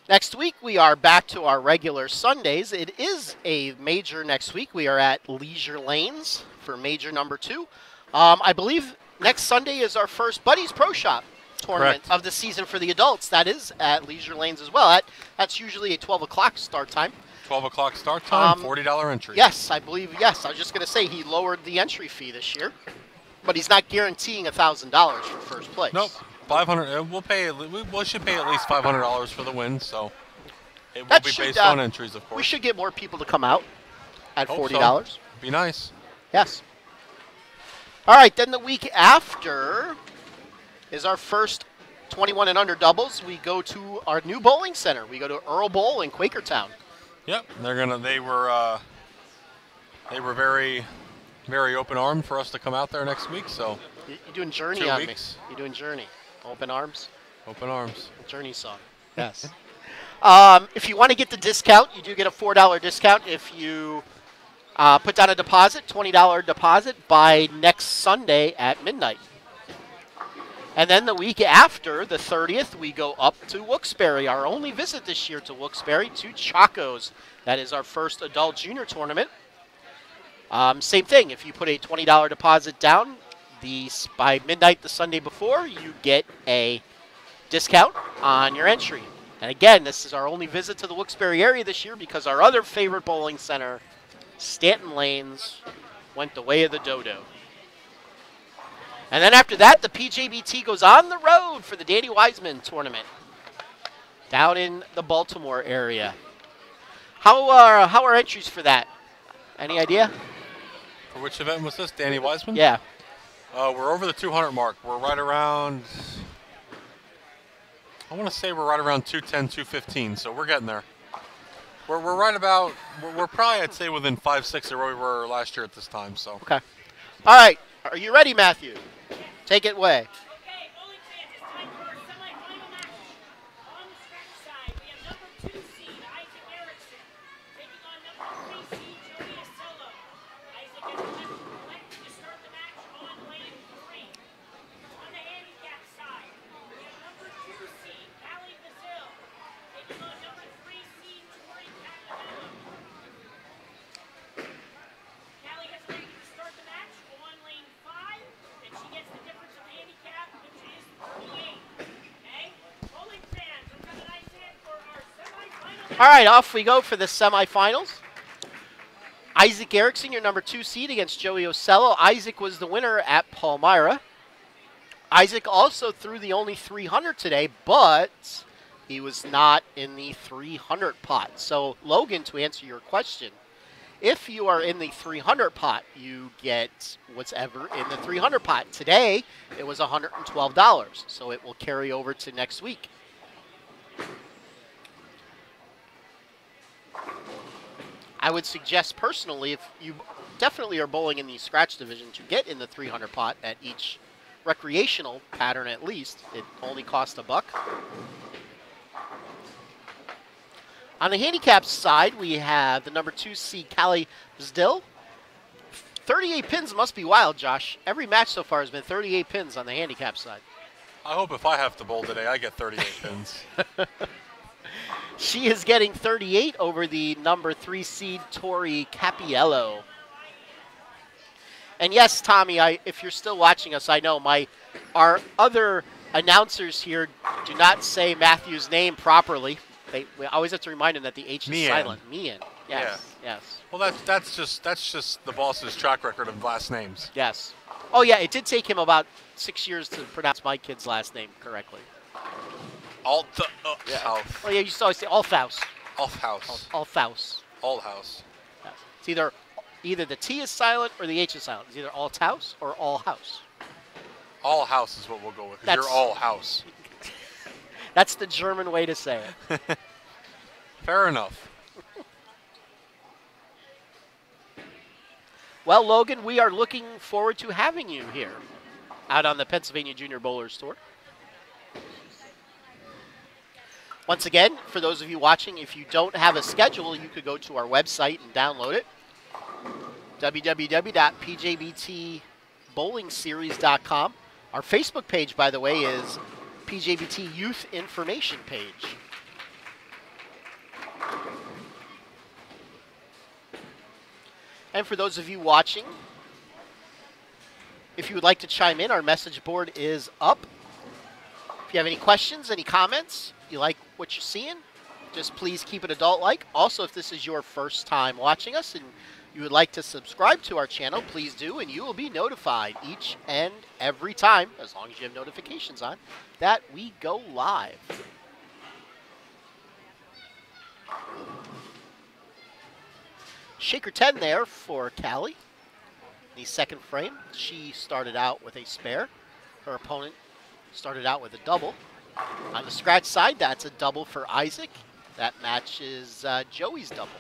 S1: Next week, we are back to our regular Sundays. It is a major next week. We are at Leisure Lanes for major number 2. I believe next Sunday is our first Buddies Pro Shop tournament
S5: Correct.
S1: of the season for the adults. That is at Leisure Lanes as well. That's usually a 12 o'clock start time.
S5: 12 o'clock start time, $40 entry.
S1: Yes, I believe, yes. I was just going to say he lowered the entry fee this year, but he's not guaranteeing $1,000 for first place.
S5: Nope. 500. We should pay at least $500 for the win, so it will
S1: That
S5: be
S1: should,
S5: based on entries, of course.
S1: We should get more people to come out at
S5: Hope
S1: $40.
S5: so. Be nice.
S1: Yes. All right, then the week after is our first 21 and under doubles. We go to our new bowling center. We go to Earl Bowl in Quakertown.
S5: Yep. They were very, very open armed for us to come out there next week. So
S1: You're doing Journey
S5: 2
S1: on
S5: weeks.
S1: me. You're doing Journey. Open arms.
S5: Open arms.
S1: Journey song. Yes. If you want to get the discount, you do get a $4 discount if you put down a deposit, $20 deposit by next Sunday at midnight. And then the week after, the 30th, we go up to Wilkes-Barre. Our only visit this year to Wilkes-Barre, to Chacos. That is our first adult junior tournament. Same thing. If you put a $20 deposit down, by midnight the Sunday before, you get a discount on your entry. And again, this is our only visit to the Wilkes-Barre area this year because our other favorite bowling center, Stanton Lanes, went the way of the dodo. And then after that, the PJBT goes on the road for the Danny Wiseman tournament. down in the Baltimore area. How are entries for that? Any idea?
S5: For which event was this? Danny Wiseman?
S1: Yeah.
S5: We're over the 200 mark. We're right around, I want to say we're right around 210, 215, so we're getting there. We're right about, we're probably, I'd say, within 5, 6 of where we were last year at this time, so.
S1: Okay. All right. Are you ready, Matthew? Take it away.
S3: Okay, bowling fans, it's time for our semifinal match. On the scratch side, we have number 2 seed Isaac Erickson taking on number 3 seed Joey Asello. Isaac has elected to start the match on lane 3. On the handicap side, we have number 2 seed Callie Brazil taking on number 3 seed Tori Catalano. Callie has elected to start the match on lane 5, and she gets the difference of handicap, which is 38. Okay? Bowling fans, we've got a nice hand for our semifinal.
S1: All right, off we go for the semifinals. Isaac Erickson, your number 2 seed against Joey Ocello. Isaac was the winner at Palmyra. Isaac also threw the only 300 today, but he was not in the 300 pot. So, Logan, to answer your question, if you are in the 300 pot, you get what's ever in the 300 pot. Today, it was $112, so it will carry over to next week. I would suggest personally, if you definitely are bowling in the scratch division, to get in the 300 pot at each recreational pattern at least. It only costs $1. On the handicap side, we have the number 2 seed Callie Brazil. 38 pins must be wild, Josh. Every match so far has been 38 pins on the handicap side.
S5: I hope if I have to bowl today, I get 38 pins.
S1: She is getting 38 over the number 3 seed Tori Capiello. And yes, Tommy, if you're still watching us, I know our other announcers here do not say Matthew's name properly. We always have to remind him that the H is
S5: Meehan.
S1: silent. Meehan. Yes.
S5: Yeah.
S1: Yes.
S5: Well, that's just the boss's track record of last names.
S1: Yes. Oh yeah, it did take him about 6 years to pronounce my kid's last name correctly.
S5: Althaus.
S1: Oh yeah, you used to always say Althaus.
S5: Althaus.
S1: Althaus.
S5: Althaus.
S1: Yes. It's either the T is silent or the H is silent. It's either Althaus or All House.
S5: All house is what we'll go with. 'Cause
S1: That's-
S5: you're all house.
S1: That's the German way to say it.
S5: Fair enough.
S1: Well, Logan, we are looking forward to having you here out on the Pennsylvania Junior Bowlers Tour. Once again, for those of you watching, if you don't have a schedule, you could go to our website and download it. www.pjbtbowlingseries.com. Our Facebook page, by the way, is PJBT Youth Information Page. And for those of you watching, if you would like to chime in, our message board is up. If you have any questions, any comments, you like what you're seeing, just please keep it adult-like. Also, if this is your first time watching us and you would like to subscribe to our channel, please do, and you will be notified each and every time, as long as you have notifications on, that we go live. Shaker 10 there for Callie. The second frame, she started out with a spare. Her opponent started out with a double. On the scratch side, that's a double for Isaac. That matches Joey's double.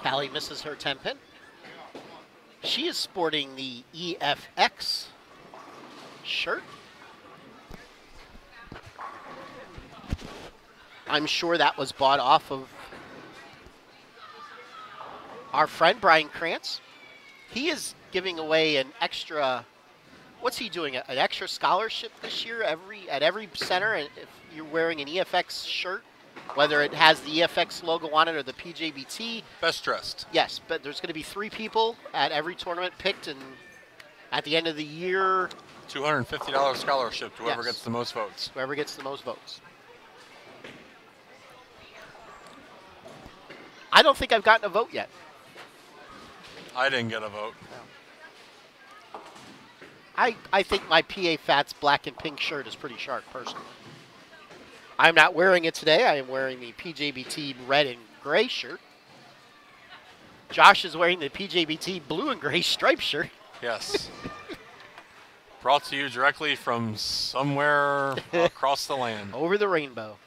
S1: Callie misses her 10 pin. She is sporting the EFX shirt. I'm sure that was bought off of our friend Brian Krantz. He is giving away an extra, what's he doing? An extra scholarship this year at every center. And if you're wearing an EFX shirt, whether it has the EFX logo on it or the PJBT.
S5: Best dressed.
S1: Yes, but there's going to be 3 people at every tournament picked, and at the end of the year,
S5: $250 scholarship to whoever
S1: Yes.
S5: gets the most votes.
S1: whoever gets the most votes. I don't think I've gotten a vote yet.
S5: I didn't get a vote.
S1: I think my PA Fats black and pink shirt is pretty sharp, personally. I'm not wearing it today. I am wearing the PJBT red and gray shirt. Josh is wearing the PJBT blue and gray striped shirt.
S5: Yes. Brought to you directly from somewhere across the land.
S1: Over the rainbow.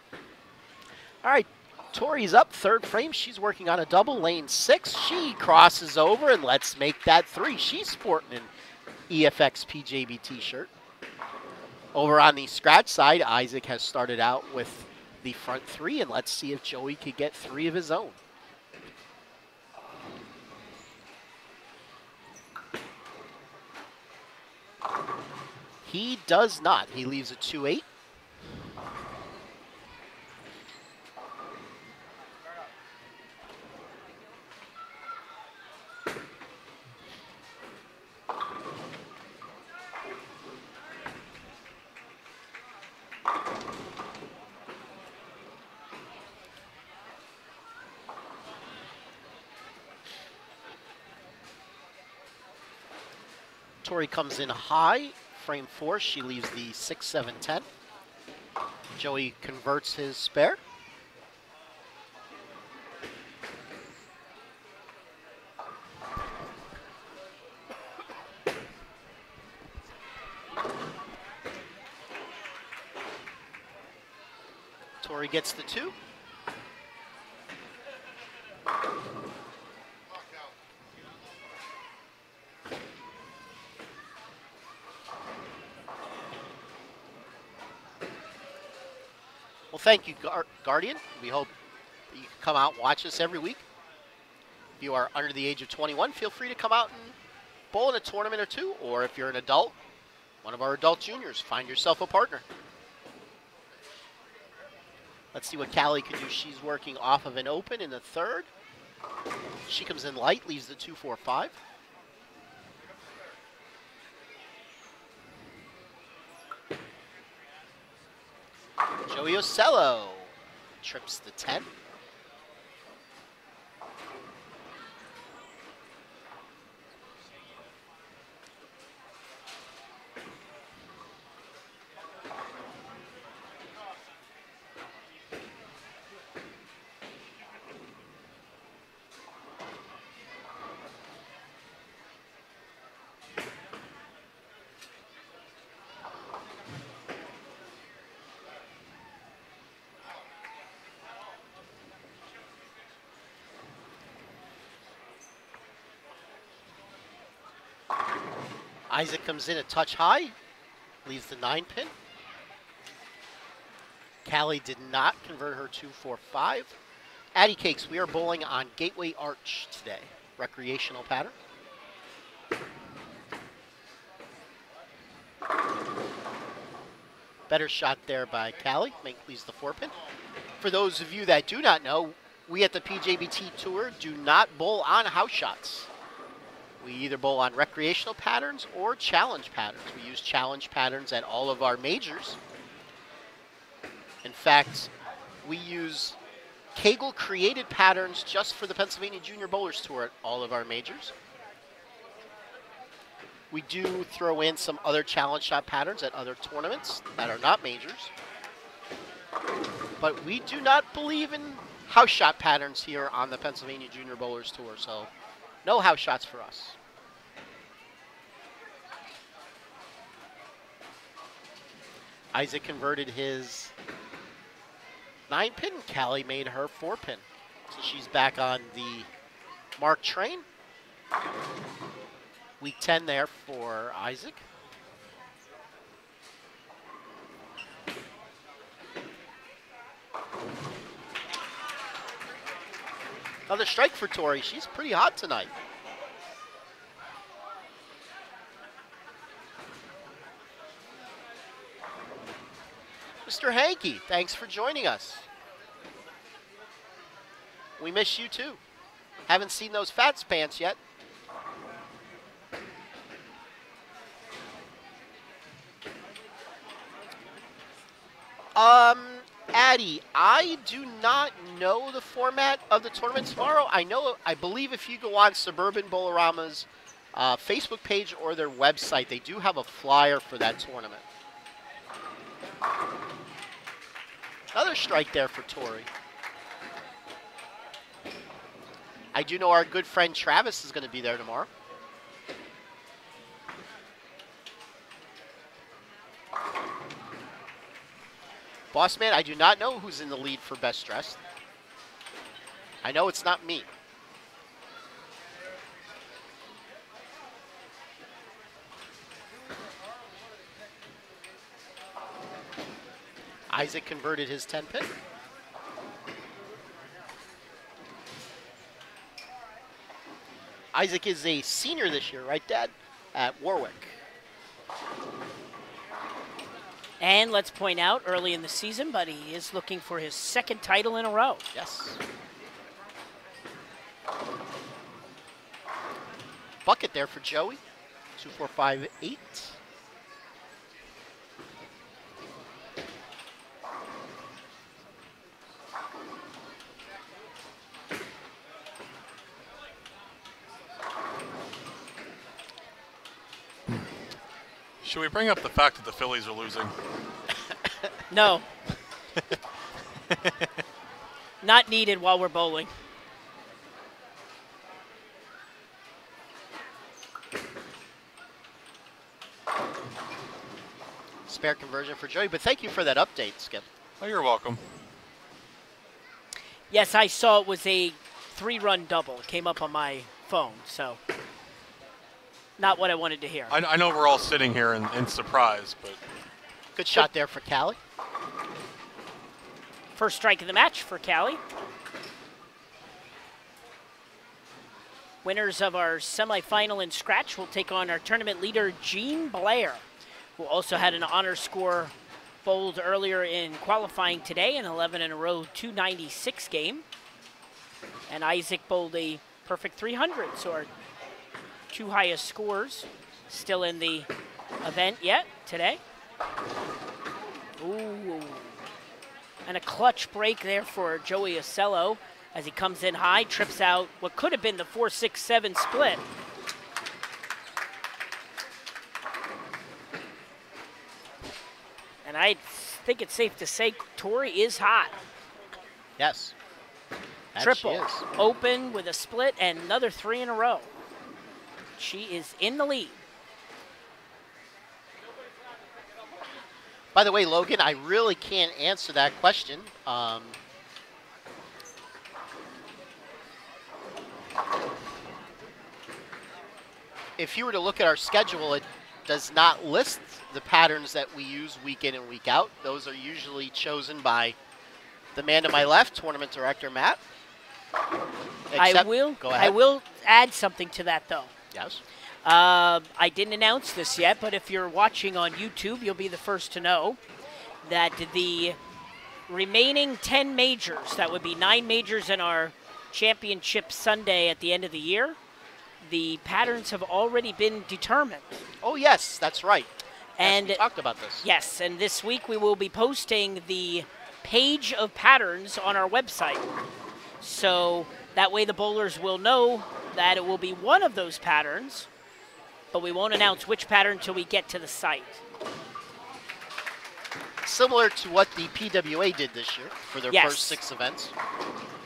S1: All right, Tori's up, third frame. She's working on a double, lane 6. She crosses over, and let's make that 3. She's sporting an EFX PJBT shirt. Over on the scratch side, Isaac has started out with the front 3, and let's see if Joey could get 3 of his own. He does not. He leaves a 2-8. Tori comes in high, frame 4. She leaves the 6, 7, 10. Joey converts his spare. Tori gets the 2. Well, thank you, Guardian. We hope that you can come out and watch us every week. If you are under the age of 21, feel free to come out and bowl in a tournament or 2. Or if you're an adult, one of our adult juniors, find yourself a partner. Let's see what Callie can do. She's working off of an open in the 3rd. She comes in light, leaves the 2, 4, 5. Joey Ocello trips the 10. Isaac comes in a touch high, leaves the 9 pin. Callie did not convert her 2, 4, 5. Addy Cakes, we are bowling on Gateway Arch today, recreational pattern. Better shot there by Callie, leaves the 4 pin. For those of you that do not know, we at the PJBT Tour do not bowl on house shots. We either bowl on recreational patterns or challenge patterns. We use challenge patterns at all of our majors. In fact, we use Kegel created patterns just for the Pennsylvania Junior Bowlers Tour at all of our majors. We do throw in some other challenge shot patterns at other tournaments that are not majors. But we do not believe in house shot patterns here on the Pennsylvania Junior Bowlers Tour, so no house shots for us. Isaac converted his 9 pin. Callie made her 4 pin. So she's back on the mark train. Week 10 there for Isaac. Another strike for Tori. She's pretty hot tonight. Mr. Hankey, thanks for joining us. We miss you too. Haven't seen those Fats pants yet. Maddie, I do not know the format of the tournament tomorrow. I believe if you go on Suburban Bolorama's Facebook page or their website, they do have a flyer for that tournament. Another strike there for Tori. I do know our good friend Travis is going to be there tomorrow. Boss man, I do not know who's in the lead for best dressed. I know it's not me. Isaac converted his 10 pin. Isaac is a senior this year, right, Dad? At Warwick.
S3: And let's point out, early in the season, but he is looking for his second title in a row.
S1: Yes. Bucket there for Joey. 2, 4, 5, 8.
S5: Should we bring up the fact that the Phillies are losing?
S3: No. Not needed while we're bowling.
S1: Spare conversion for Joey, but thank you for that update, Skip.
S5: Oh, you're welcome.
S3: Yes, I saw it was a 3-run double. It came up on my phone, so not what I wanted to hear.
S5: I know we're all sitting here in surprise, but...
S1: Good shot there for Callie.
S3: First strike of the match for Callie. Winners of our semifinal in scratch will take on our tournament leader, Jean Blair, who also had an honor score bowled earlier in qualifying today, an 11 in a row 296 game. And Isaac bowled a perfect 300, so our two highest scores still in the event yet today. Ooh. And a clutch break there for Joey Ocello as he comes in high, trips out what could have been the 4-6-7 split. And I think it's safe to say Tori is hot.
S1: Yes. That
S3: Triple,
S1: she is.
S3: open with a split and another 3 in a row. She is in the lead.
S1: By the way, Logan, I really can't answer that question. If you were to look at our schedule, it does not list the patterns that we use week in and week out. Those are usually chosen by the man to my left, tournament director Matt.
S3: I will add something to that, though.
S1: Yes.
S3: I didn't announce this yet, but if you're watching on YouTube, you'll be the first to know that the remaining 10 majors, that would be 9 majors in our championship Sunday at the end of the year, the patterns have already been determined.
S1: Oh, yes, that's right.
S3: And
S1: we talked about this.
S3: Yes, and this week we will be posting the page of patterns on our website. So that way the bowlers will know that it will be one of those patterns, but we won't announce which pattern until we get to the site.
S1: Similar to what the PWA did this year for their
S3: Yes.
S1: first 6 events.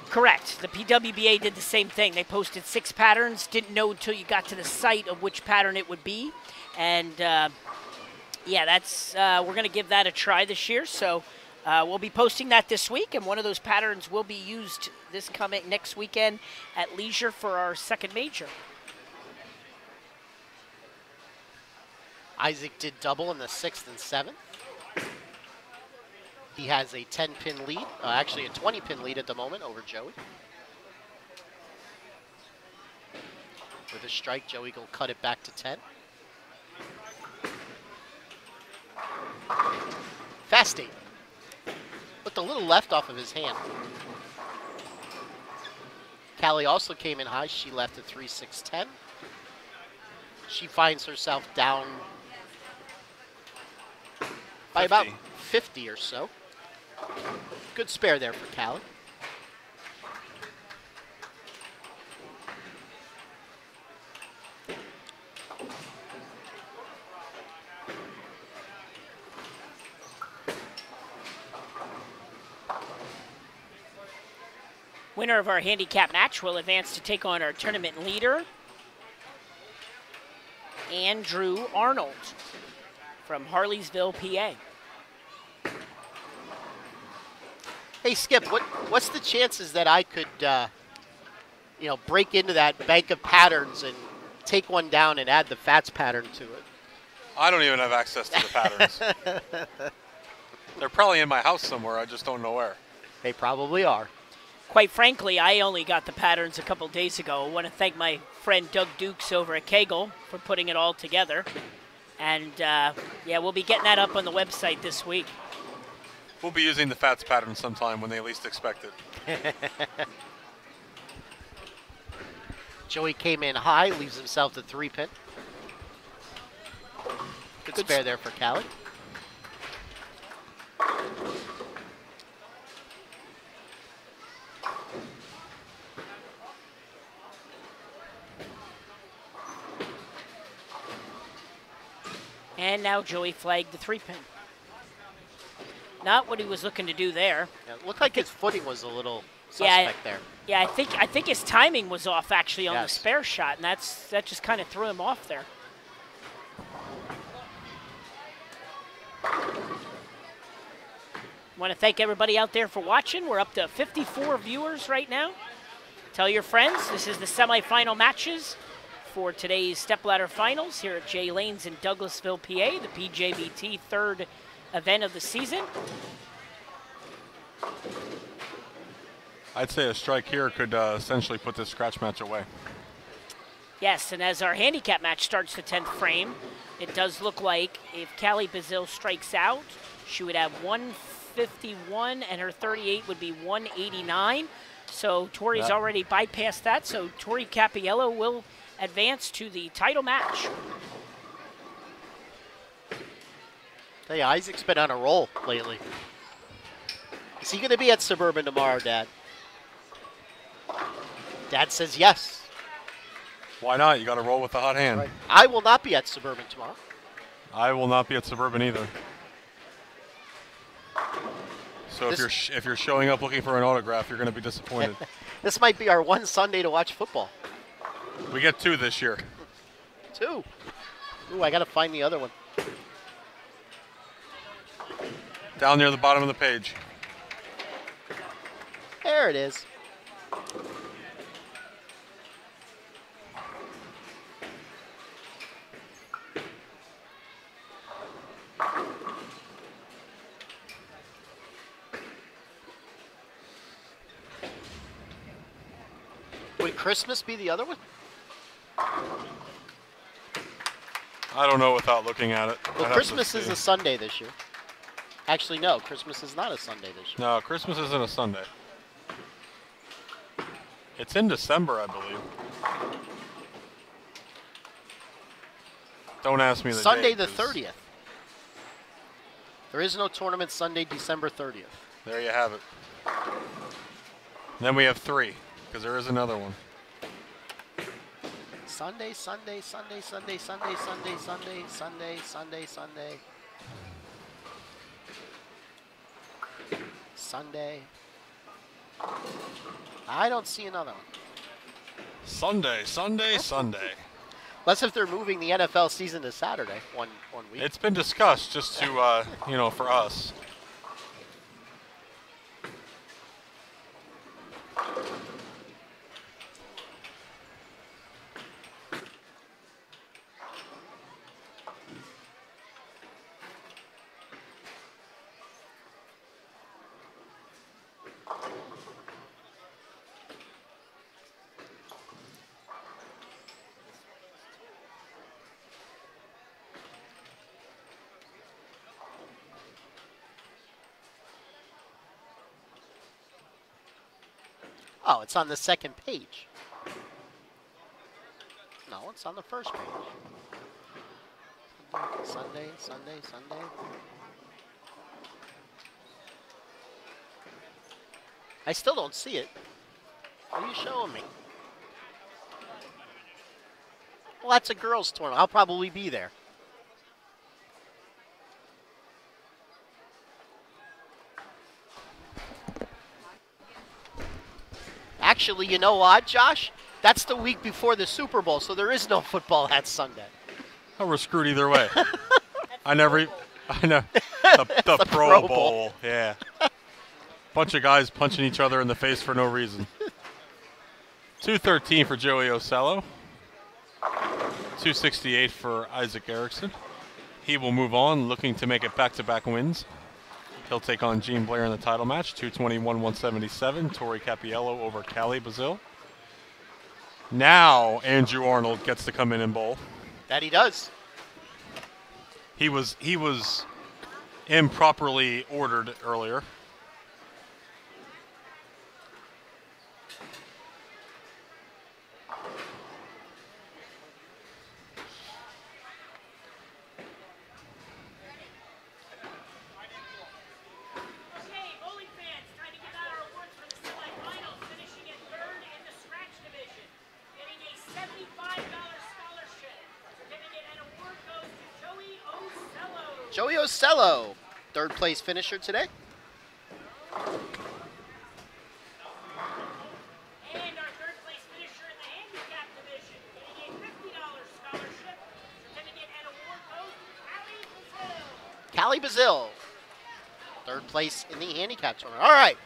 S3: Correct. The PWBA did the same thing. They posted 6 patterns, didn't know until you got to the site of which pattern it would be. And yeah, that's we're going to give that a try this year. So we'll be posting that this week, and one of those patterns will be used this next weekend at Leisure for our second major.
S1: Isaac did double in the 6th and 7th. He has a 10-pin lead, actually a 20-pin lead at the moment over Joey. With a strike, Joey will cut it back to 10. Fast 8. With a little left off of his hand. Callie also came in high. She left at 3-6-10. She finds herself down by about 50 or so. Good spare there for Callie.
S3: Winner of our handicap match will advance to take on our tournament leader, Andrew Arnold from Harleysville, PA.
S1: Hey, Skip, what's the chances that I could, break into that bank of patterns and take one down and add the Fats pattern to it?
S5: I don't even have access to the patterns. They're probably in my house somewhere. I just don't know where.
S1: They probably are.
S3: Quite frankly, I only got the patterns a couple days ago. I want to thank my friend Doug Dukes over at Kegel for putting it all together. And, yeah, we'll be getting that up on the website this week.
S5: We'll be using the Fats pattern sometime when they least expect it.
S1: Joey came in high, leaves himself the 3-pin. Good spare there for Callie.
S3: And now Joey flagged the 3-pin. Not what he was looking to do there.
S1: Yeah, it looked like his footing was a little suspect there.
S3: Yeah, I think his timing was off actually on the
S1: Yes.
S3: spare shot, and that just kind of threw him off there. Want to thank everybody out there for watching. We're up to 54 viewers right now. Tell your friends, this is the semifinal matches for today's stepladder finals here at Jay Lanes in Douglasville, PA, the PJBT third event of the season.
S5: I'd say a strike here could essentially put this scratch match away.
S3: Yes, and as our handicap match starts the 10th frame, it does look like if Callie Bazil strikes out, she would have 151 and her 38 would be 189. So Tori's already bypassed that, so Tori Capiello will advance to the title match.
S1: Tell you, Isaac's been on a roll lately. Is he going to be at Suburban tomorrow, Dad? Dad says yes.
S5: Why not? You got to roll with the hot hand.
S1: Right. I will not be at Suburban tomorrow.
S5: I will not be at Suburban either. So if you're showing up looking for an autograph, you're going to be disappointed.
S1: This might be our one Sunday to watch football.
S5: We get 2 this year.
S1: 2. Ooh, I got to find the other one.
S5: Down near the bottom of the page.
S1: There it is. Would Christmas be the other one?
S5: I don't know without looking at it.
S1: Well, Christmas is a Sunday this year. Actually, no. Christmas is not a Sunday this year.
S5: No, Christmas isn't a Sunday. It's in December, I believe. Don't ask me the
S1: Sunday
S5: date,
S1: the
S5: 'cause
S1: 30th. There is no tournament Sunday, December 30th.
S5: There you have it. Then we have 3, because there is another one.
S1: Sunday, Sunday, Sunday, Sunday, Sunday, Sunday, Sunday, Sunday, Sunday, Sunday. Sunday. I don't see another one.
S5: Sunday, Sunday, Sunday.
S1: Unless if they're moving the NFL season to Saturday one week.
S5: It's been discussed just to, for us.
S1: Oh, it's on the second page. No, it's on the first page. Sunday, Sunday, Sunday. I still don't see it. What are you showing me? Well, that's a girls' tournament. I'll probably be there. Actually, you know what, Josh? That's the week before the Super Bowl, so there is no football that Sunday.
S5: Oh, we're screwed either way. I know the
S1: Pro
S5: Pro
S1: Bowl.
S5: Bowl. Yeah. Bunch of guys punching each other in the face for no reason. 213 for Joey Ocello. 268 for Isaac Erickson. He will move on, looking to make it back-to-back wins. He'll take on Gene Blair in the title match, 221-177. Torrey Capiello over Callie Bazil. Now Andrew Arnold gets to come in and bowl.
S1: That he does.
S5: He was improperly ordered earlier.
S3: Okay, bowling fans, time to give out our awards for the semifinals. Finishing in third in the scratch division, getting a $75 scholarship. Certificate and award goes to Joey Ocello.
S1: Joey Ocello, third place finisher today.
S3: And our third place finisher in the handicap division, getting a $50 scholarship. Certificate and award goes to
S1: Callie
S3: Callie Bazil.
S1: Bazil, third place in the handicap tournament. All right,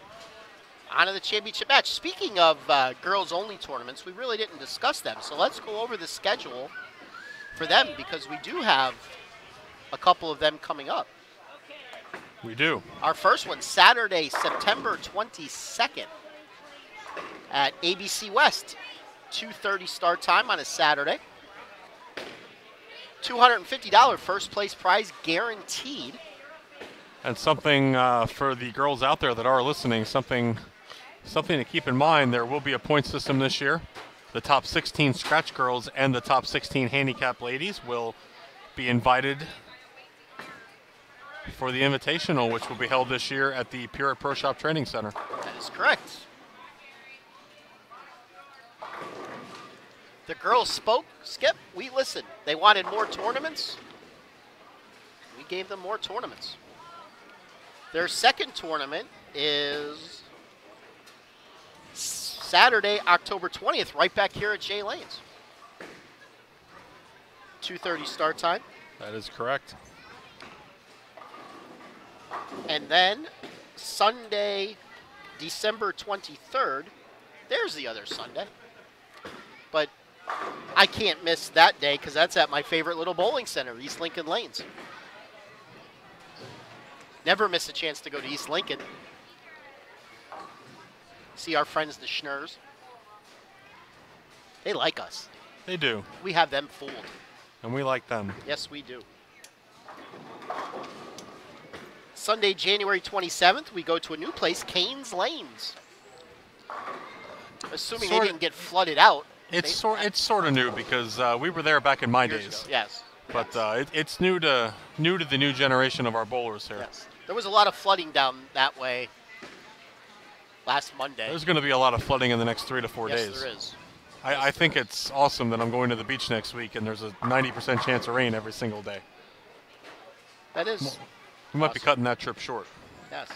S1: on to the championship match. Speaking of girls-only tournaments, we really didn't discuss them, so let's go over the schedule for them because we do have a couple of them coming up.
S5: We do.
S1: Our first one, Saturday, September 22nd at ABC West. 2:30 start time on a Saturday. $250 first place prize guaranteed.
S5: And something for the girls out there that are listening, something to keep in mind, there will be a point system this year. The top 16 scratch girls and the top 16 handicap ladies will be invited for the Invitational, which will be held this year at the Pure Pro Shop Training Center.
S1: That is correct. The girls spoke, Skip, we listened. They wanted more tournaments. We gave them more tournaments. Their second tournament is Saturday, October 20th, right back here at Jay Lanes. 2:30 start time.
S5: That is correct.
S1: And then Sunday, December 23rd, there's the other Sunday. But I can't miss that day because that's at my favorite little bowling center, East Lincoln Lanes. Never miss a chance to go to East Lincoln. See our friends, the Schnurs. They like us.
S5: They do.
S1: We have them fooled.
S5: And we like them.
S1: Yes, we do. Sunday, January 27th, we go to a new place, Canes Lanes. Assuming they didn't get flooded out.
S5: It's sort of new because we were there back in my
S1: Years
S5: days.
S1: ago, yes.
S5: But it's new to the new generation of our bowlers here.
S1: Yes. There was a lot of flooding down that way last Monday.
S5: There's going to be a lot of flooding in the next 3 to 4 days.
S1: Yes, there is.
S5: I think it's awesome that I'm going to the beach next week and there's a 90% chance of rain every single day.
S1: That is.
S5: We might be cutting that trip short.
S1: Yes.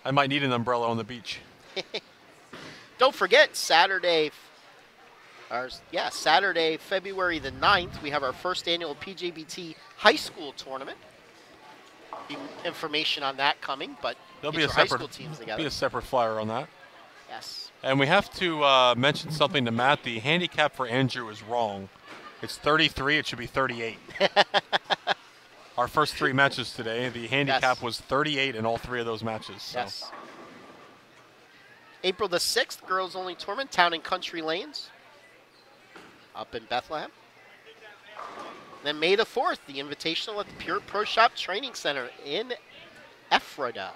S5: I might need an umbrella on the beach.
S1: Don't forget, Saturday, February the 9th, we have our first annual PJBT high school tournament. Information on that coming, but
S5: There'll
S1: get
S5: be a
S1: your high
S5: separate
S1: school teams together.
S5: be a separate flyer on that.
S1: Yes.
S5: And we have to mention something to Matt. The handicap for Andrew is wrong. It's 33. It should be 38. Our first 3 matches today, the handicap was 38 in all 3 of those matches. So.
S1: Yes. April the 6th, girls only tournament, Town and Country Lanes, up in Bethlehem. Then May the 4th, the Invitational at the Pure Pro Shop Training Center in Ephrata.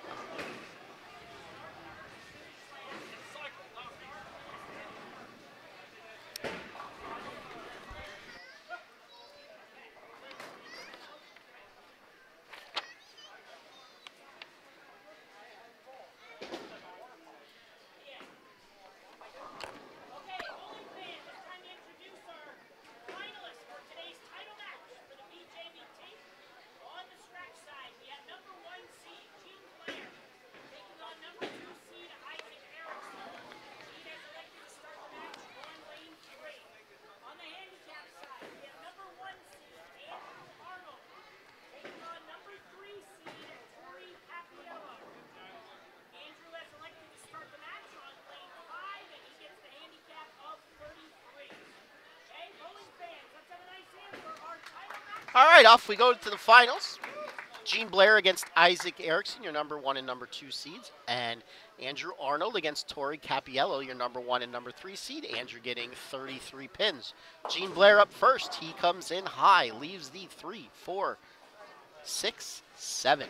S1: All right, off we go to the finals. Gene Blair against Isaac Erickson, your number 1 and number 2 seeds, and Andrew Arnold against Tori Capiello, your number 1 and number 3 seed. Andrew getting 33 pins. Gene Blair up first. He comes in high, leaves the 3, 4, 6, 7.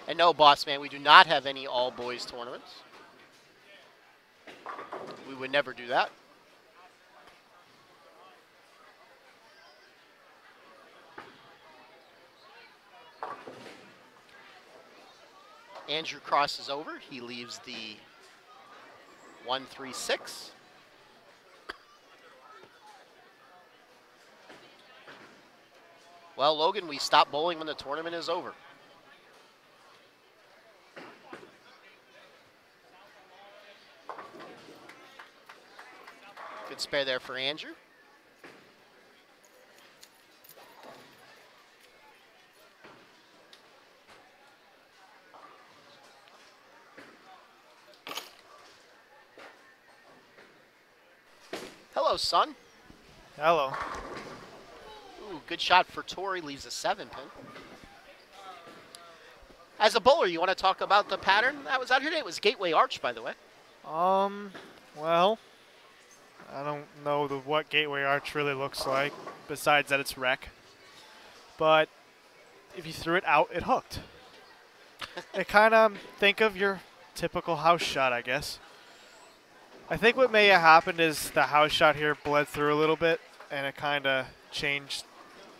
S1: And no, boss man, we do not have any all-boys tournaments. We would never do that. Andrew crosses over. He leaves the 1, 3, 6. Well, Logan, we stop bowling when the tournament is over. Good spare there for Andrew. Hello, son.
S6: Hello.
S1: Ooh, good shot for Tori. Leaves a 7 pin. As a bowler, you want to talk about the pattern that was out here today? It was Gateway Arch, by the way.
S6: Well, I don't know what Gateway Arch really looks like, besides that it's wreck. But if you threw it out, it hooked. It kind of, think of your typical house shot, I guess. I think what may have happened is the house shot here bled through a little bit, and it kind of changed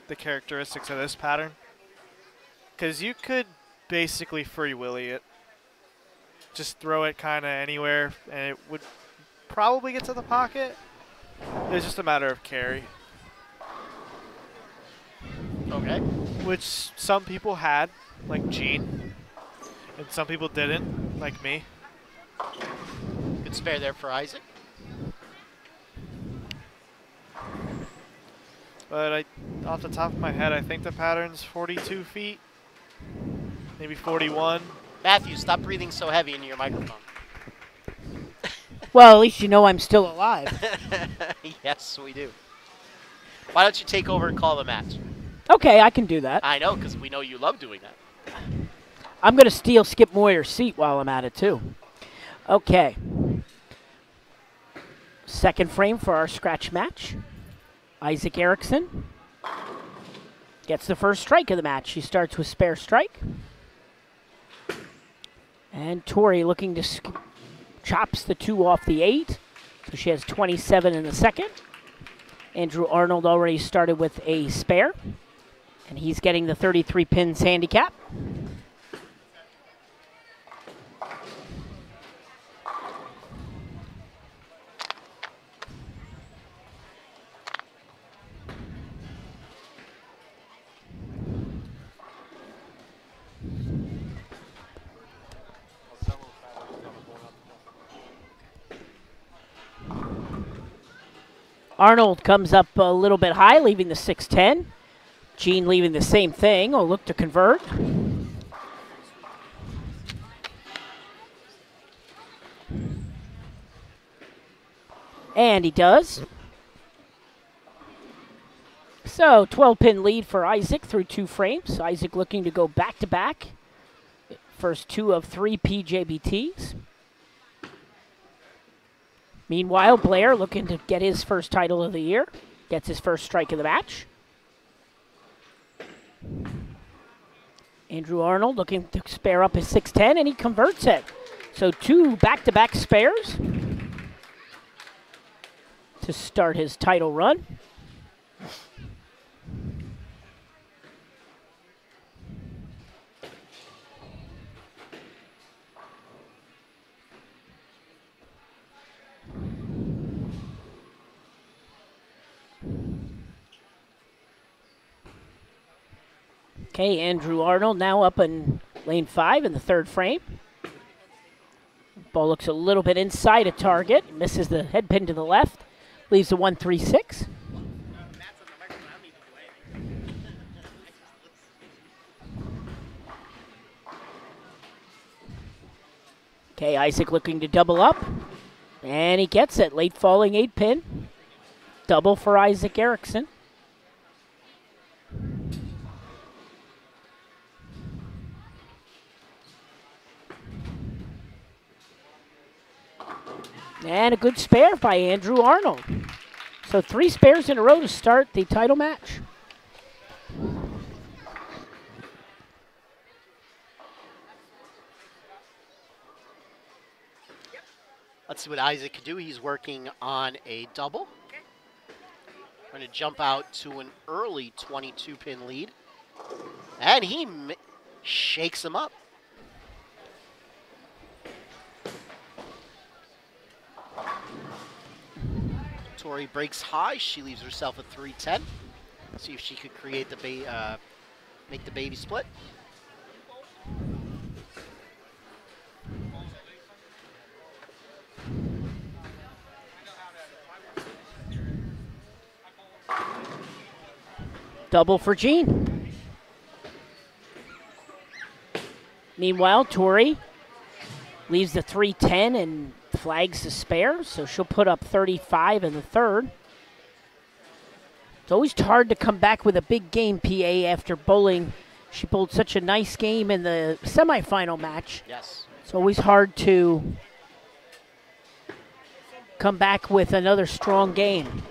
S6: the characteristics of this pattern. Because you could basically free willy it. Just throw it kind of anywhere, and it would probably get to the pocket. It's just a matter of carry.
S1: Okay.
S6: Which some people had, like Gene, and some people didn't, like me.
S1: Good spare there for Isaac.
S6: But off the top of my head, I think the pattern's 42 feet, maybe 41.
S1: Matthew, stop breathing so heavy into your microphone.
S3: Well, at least you know I'm still alive.
S1: Yes, we do. Why don't you take over and call the match?
S3: Okay, I can do that.
S1: I know, because we know you love doing that.
S3: I'm going to steal Skip Moyer's seat while I'm at it, too. Okay. Second frame for our scratch match. Isaac Erickson gets the first strike of the match. He starts with spare strike. And Tori looking to chops the 2 off the 8. So she has 27 in the second. Andrew Arnold already started with a spare. And he's getting the 33 pins handicap. Arnold comes up a little bit high, leaving the 6-10. Gene leaving the same thing. Will look to convert. And he does. So 12-pin lead for Isaac through 2 frames. Isaac looking to go back-to-back. First 2 of 3 PJBTs. Meanwhile, Blair looking to get his first title of the year. Gets his first strike of the match. Andrew Arnold looking to spare up his 6-10, and he converts it. So 2 back-to-back spares to start his title run. Okay, Andrew Arnold now up in lane 5 in the 3rd frame. Ball looks a little bit inside a target. Misses the head pin to the left. Leaves the 1-3-6. Okay, Isaac looking to double up. And he gets it. Late falling 8-pin. Double for Isaac Erickson. And a good spare by Andrew Arnold. So 3 spares in a row to start the title match.
S1: Let's see what Isaac can do. He's working on a double. Going to jump out to an early 22-pin lead. And he shakes him up. Tori breaks high. She leaves herself at 310. See if she could create the make the baby split.
S3: Double for Jean. Meanwhile, Tori leaves the 310 and flags the spare, so she'll put up 35 in the third. It's always hard to come back with a big game, PA, after bowling. She bowled such a nice game in the semifinal match.
S1: Yes.
S3: It's always hard to come back with another strong game.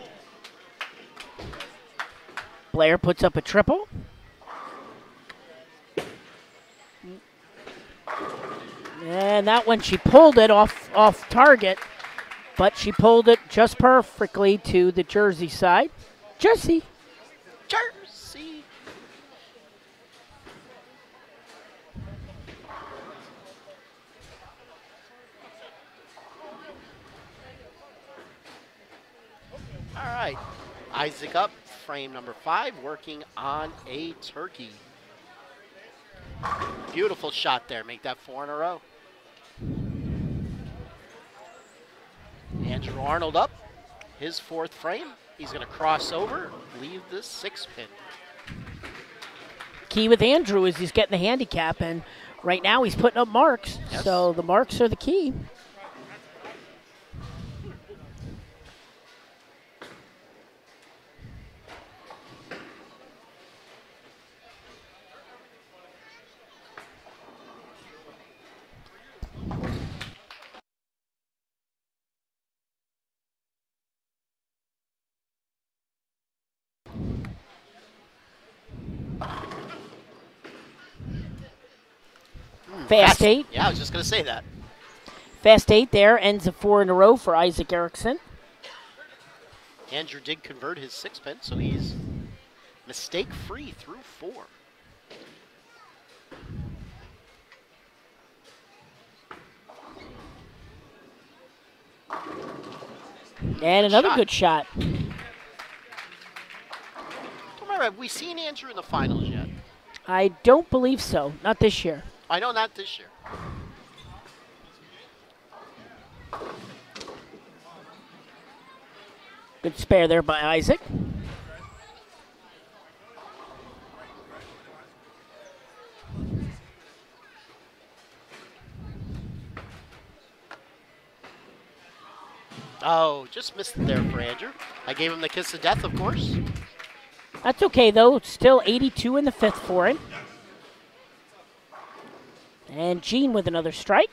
S3: Blair puts up a triple. And that one, she pulled it off target, but she pulled it just perfectly to the Jersey side. Jersey.
S1: All right. Isaac up, frame number 5, working on a turkey. Beautiful shot there. Make that 4 in a row. Andrew Arnold up, his 4th frame. He's going to cross over, leave the 6-pin.
S3: Key with Andrew is he's getting the handicap, and right now he's putting up marks.
S1: Yes.
S3: So the marks are the key. Fast 8.
S1: Yeah, I was just going to say that.
S3: Fast 8 there, ends of 4 in a row for Isaac Erickson.
S1: Andrew did convert his 6-pin, so he's mistake-free through 4.
S3: And another good shot.
S1: Remember, have we seen Andrew in the finals yet?
S3: I don't believe so. Not this year.
S1: I know not this year.
S3: Good spare there by Isaac.
S1: Oh, just missed it there for Andrew. I gave him the kiss of death, of course.
S3: That's okay, though. Still 82 in the 5th for him. And Jean with another strike.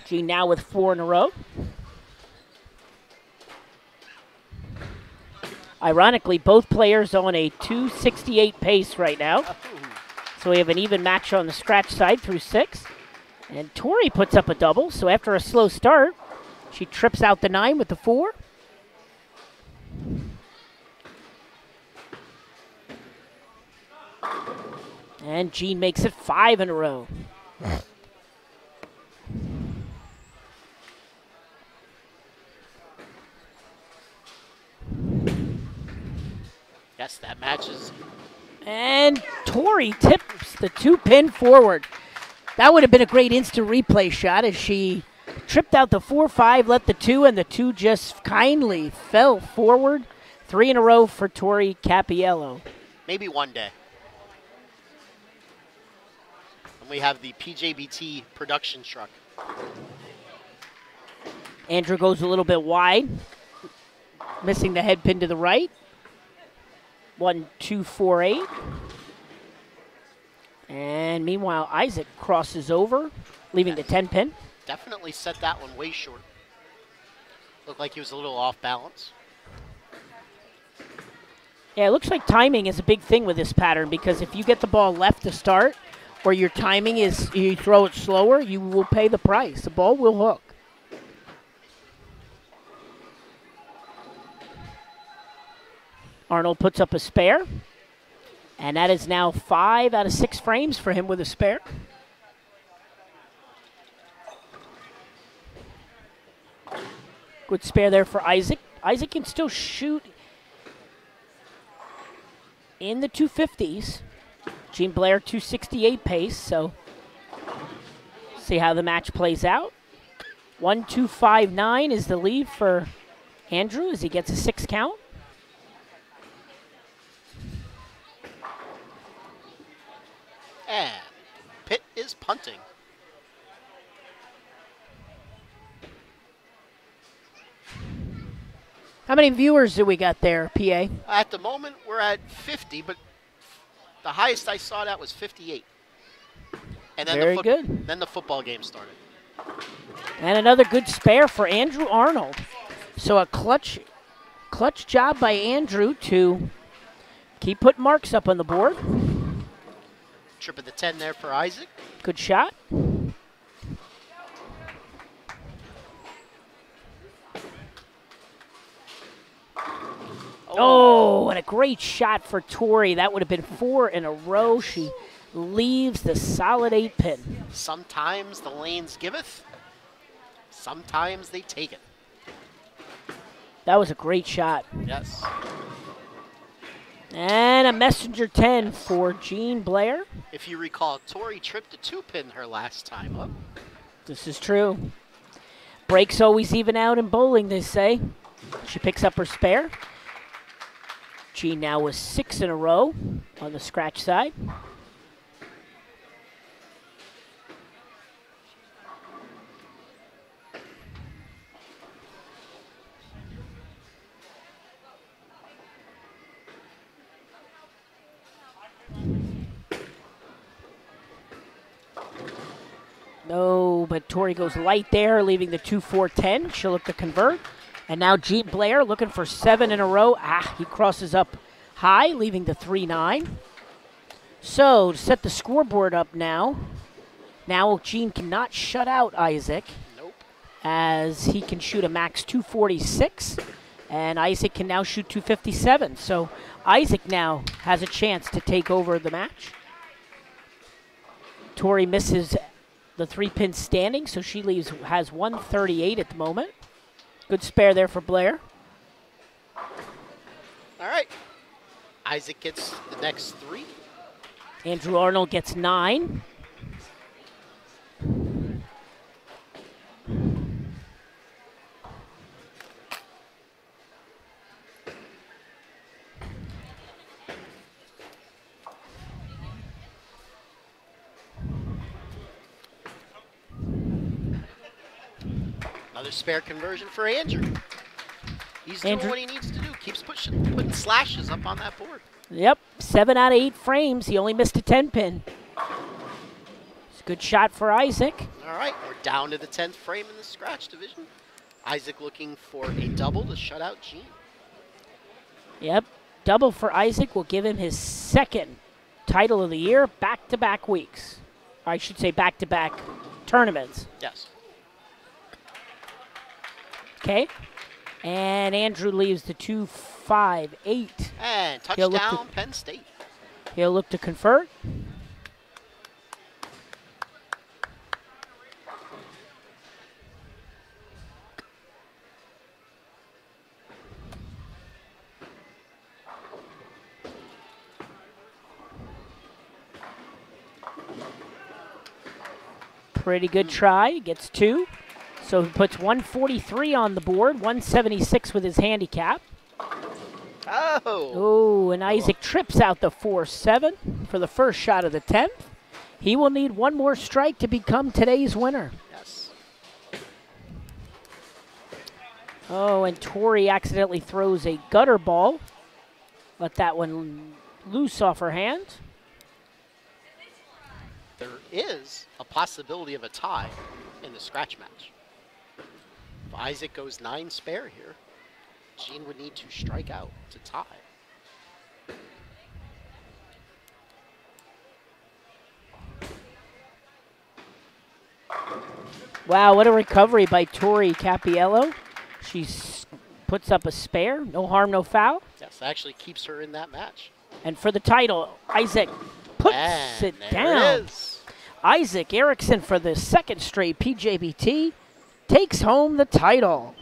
S3: Jean now with 4 in a row. Ironically, both players on a 268 pace right now. So we have an even match on the scratch side through 6. And Tori puts up a double, so after a slow start, she trips out the 9 with the 4. And Jean makes it 5 in a row.
S1: Yes, that matches.
S3: And Tori tips the 2-pin forward. That would have been a great instant replay shot as she tripped out the 4-5, let the 2, and the 2 just kindly fell forward. 3 in a row for Tori Cappiello.
S1: Maybe one day. And we have the PJBT production truck.
S3: Andrew goes a little bit wide, missing the head pin to the right. 1, 2, 4, 8. And meanwhile, Isaac crosses over, leaving the 10 pin.
S1: Definitely set that one way short. Looked like he was a little off balance.
S3: Yeah, it looks like timing is a big thing with this pattern because if you get the ball left to start or your timing is you throw it slower, you will pay the price. The ball will hook. Arnold puts up a spare, and that is now 5 out of 6 frames for him with a spare. Good spare there for Isaac. Isaac can still shoot in the 250s. Gene Blair 268 pace, so see how the match plays out. 1-2-5-9 is the lead for Andrew as he gets a 6 count.
S1: And Pitt is punting.
S3: How many viewers do we got there, PA?
S1: At the moment, we're at 50, but the highest I saw that was 58. And then
S3: Very good.
S1: Then the football game started.
S3: And another good spare for Andrew Arnold. So a clutch job by Andrew to keep putting marks up on the board.
S1: Trip of the 10 there for Isaac.
S3: Good shot. Oh, and a great shot for Tori. That would have been 4 in a row. She leaves the solid 8 pin.
S1: Sometimes the lanes giveth, sometimes they take it.
S3: That was a great shot.
S1: Yes.
S3: And a messenger 10 for Gene Blair.
S1: If you recall, Tori tripped a 2-pin her last time up.
S3: This is true. Breaks always even out in bowling, they say. She picks up her spare. Gene now with 6 in a row on the scratch side. No, but Tori goes light there, leaving the 2-4-10. She'll look to convert. And now Gene Blair looking for 7 in a row. He crosses up high, leaving the 3-9. So to set the scoreboard up now. Now Gene cannot shut out Isaac.
S1: Nope.
S3: As he can shoot a max 246. And Isaac can now shoot 257. So Isaac now has a chance to take over the match. Tori misses the 3-pin standing, so she has 138 at the moment. Good spare there for Blair.
S1: All right. Isaac gets the next 3.
S3: Andrew Arnold gets 9.
S1: Another spare conversion for Andrew. He's doing
S3: Andrew.
S1: what he needs to do. Keeps putting slashes up on that board.
S3: Yep, 7 out of 8 frames. He only missed a 10-pin. It's a good shot for Isaac.
S1: All right, we're down to the 10th frame in the scratch division. Isaac looking for a double to shut out Gene.
S3: Yep, double for Isaac will give him his 2nd title of the year, back-to-back weeks. Or I should say back-to-back tournaments.
S1: Yes.
S3: Okay, and Andrew leaves the 2-5-8.
S1: And
S3: He'll look
S1: touchdown, Penn State.
S3: He'll look to convert. Pretty good try, gets 2. So he puts 143 on the board, 176 with his handicap.
S1: Oh.
S3: Oh, and Isaac trips out the 4-7 for the first shot of the 10th. He will need one more strike to become today's winner.
S1: Yes.
S3: Oh, and Tori accidentally throws a gutter ball. Let that one loose off her hand.
S1: There is a possibility of a tie in the scratch match. If Isaac goes 9 spare here, Jean would need to strike out to tie.
S3: Wow, what a recovery by Tori Capiello. She puts up a spare. No harm, no foul.
S1: Yes, actually keeps her in that match.
S3: And for the title, Isaac puts
S1: And
S3: it
S1: there
S3: down.
S1: It is.
S3: Isaac Erickson for the second straight PJBT takes home the title.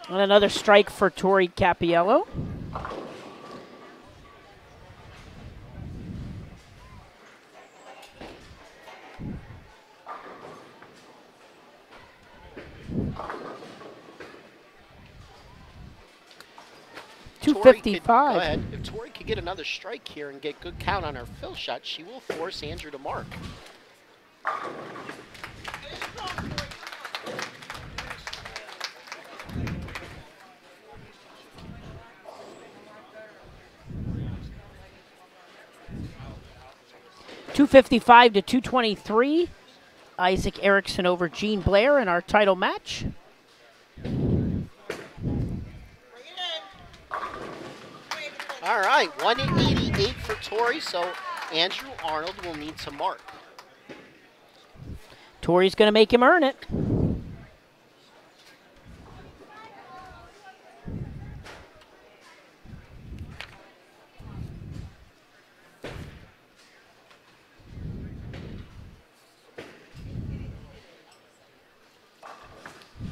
S3: And another strike for Tori Capiello.
S1: Tori could-
S3: 255.
S1: Go ahead. If Tori could get another strike here and get good count on her fill shot, she will force Andrew to mark.
S3: .255 to 223. Isaac Erickson over Gene Blair in our title match.
S1: All right, 188 for Tori, so Andrew Arnold will need to mark.
S3: Tori's going to make him earn it.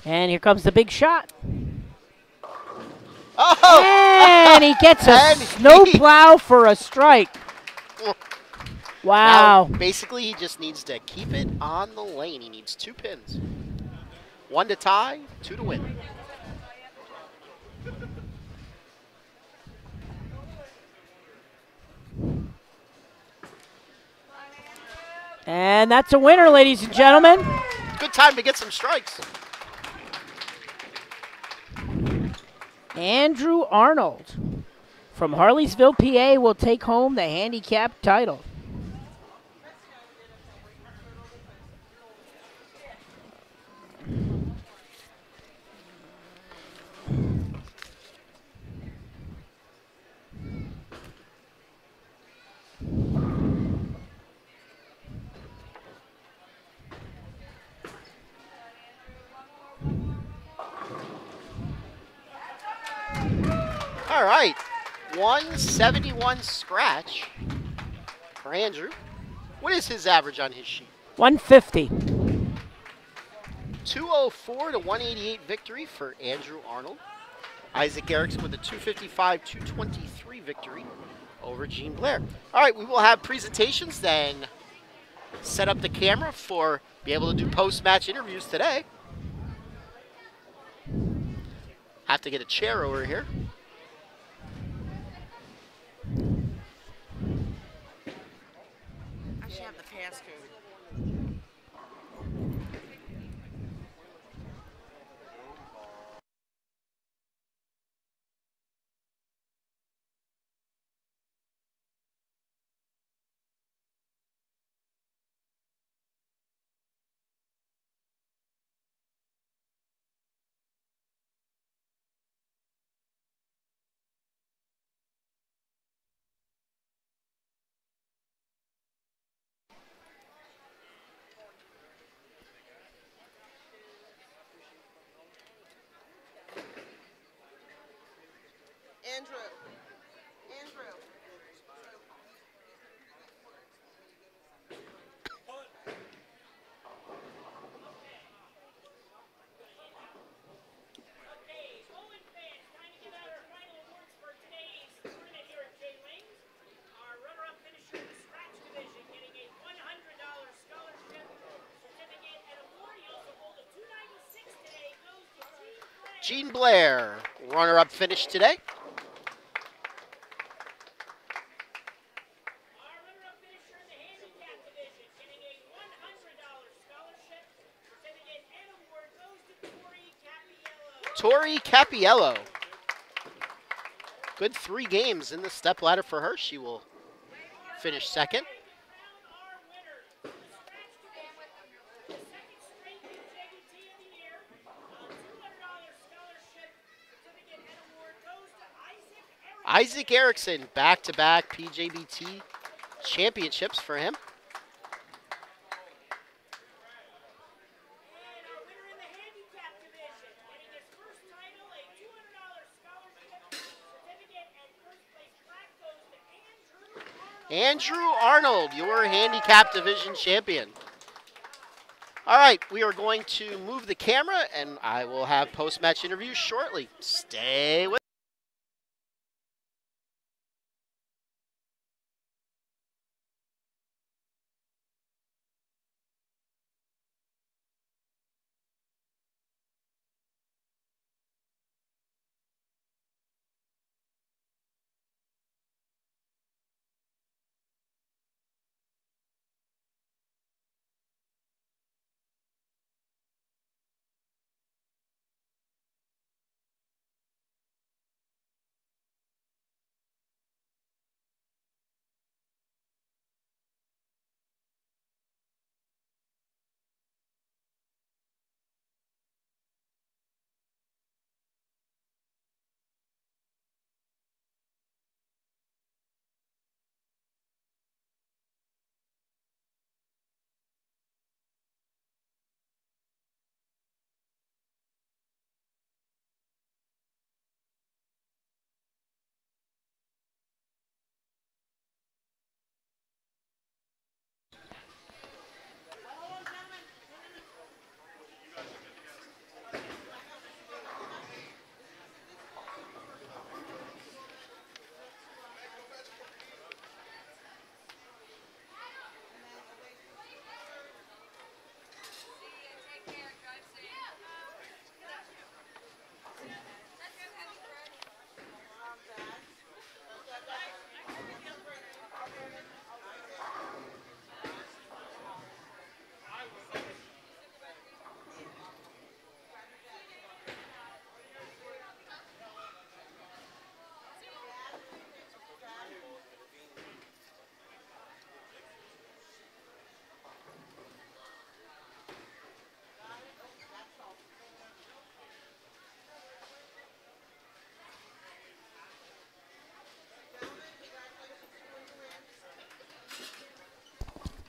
S3: And here comes the big shot.
S1: Oh!
S3: And he gets a
S1: And
S3: snowplow for a strike. Wow.
S1: Now, basically, he just needs to keep it on the lane. He needs 2 pins. 1 to tie, 2 to win.
S3: And that's a winner, ladies and gentlemen.
S1: Good time to get some strikes.
S3: Andrew Arnold from Harleysville, PA will take home the handicap title.
S1: All right, 171 scratch for Andrew. What is his average on his sheet?
S3: 150.
S1: 204 to 188 victory for Andrew Arnold. Isaac Erickson with a 255, 223 victory over Gene Blair. All right, we will have presentations then. Set up the camera for be able to do post-match interviews today. Have to get a chair over here.
S7: I should have the passcode. Andrew. Andrew.
S3: Okay, Bowling fans, time to give out our final awards for today's tournament here at Jay Lane's. Our runner-up finisher in the scratch division getting a $100 scholarship certificate and award. He also bowled a 296 today. Goes to
S1: Gene Blair, runner-up finish today.
S3: Our runner-up finisher in the handicap division getting a $100 scholarship certificate and award goes to Tori Capiello.
S1: Tori Capiello. Good 3 games in the step ladder for her. She will finished second. Isaac Erickson, back-to-back PJBT championships for him. Andrew Arnold, your handicap division champion. All right, we are going to move the camera, and I will have post-match interviews shortly. Stay with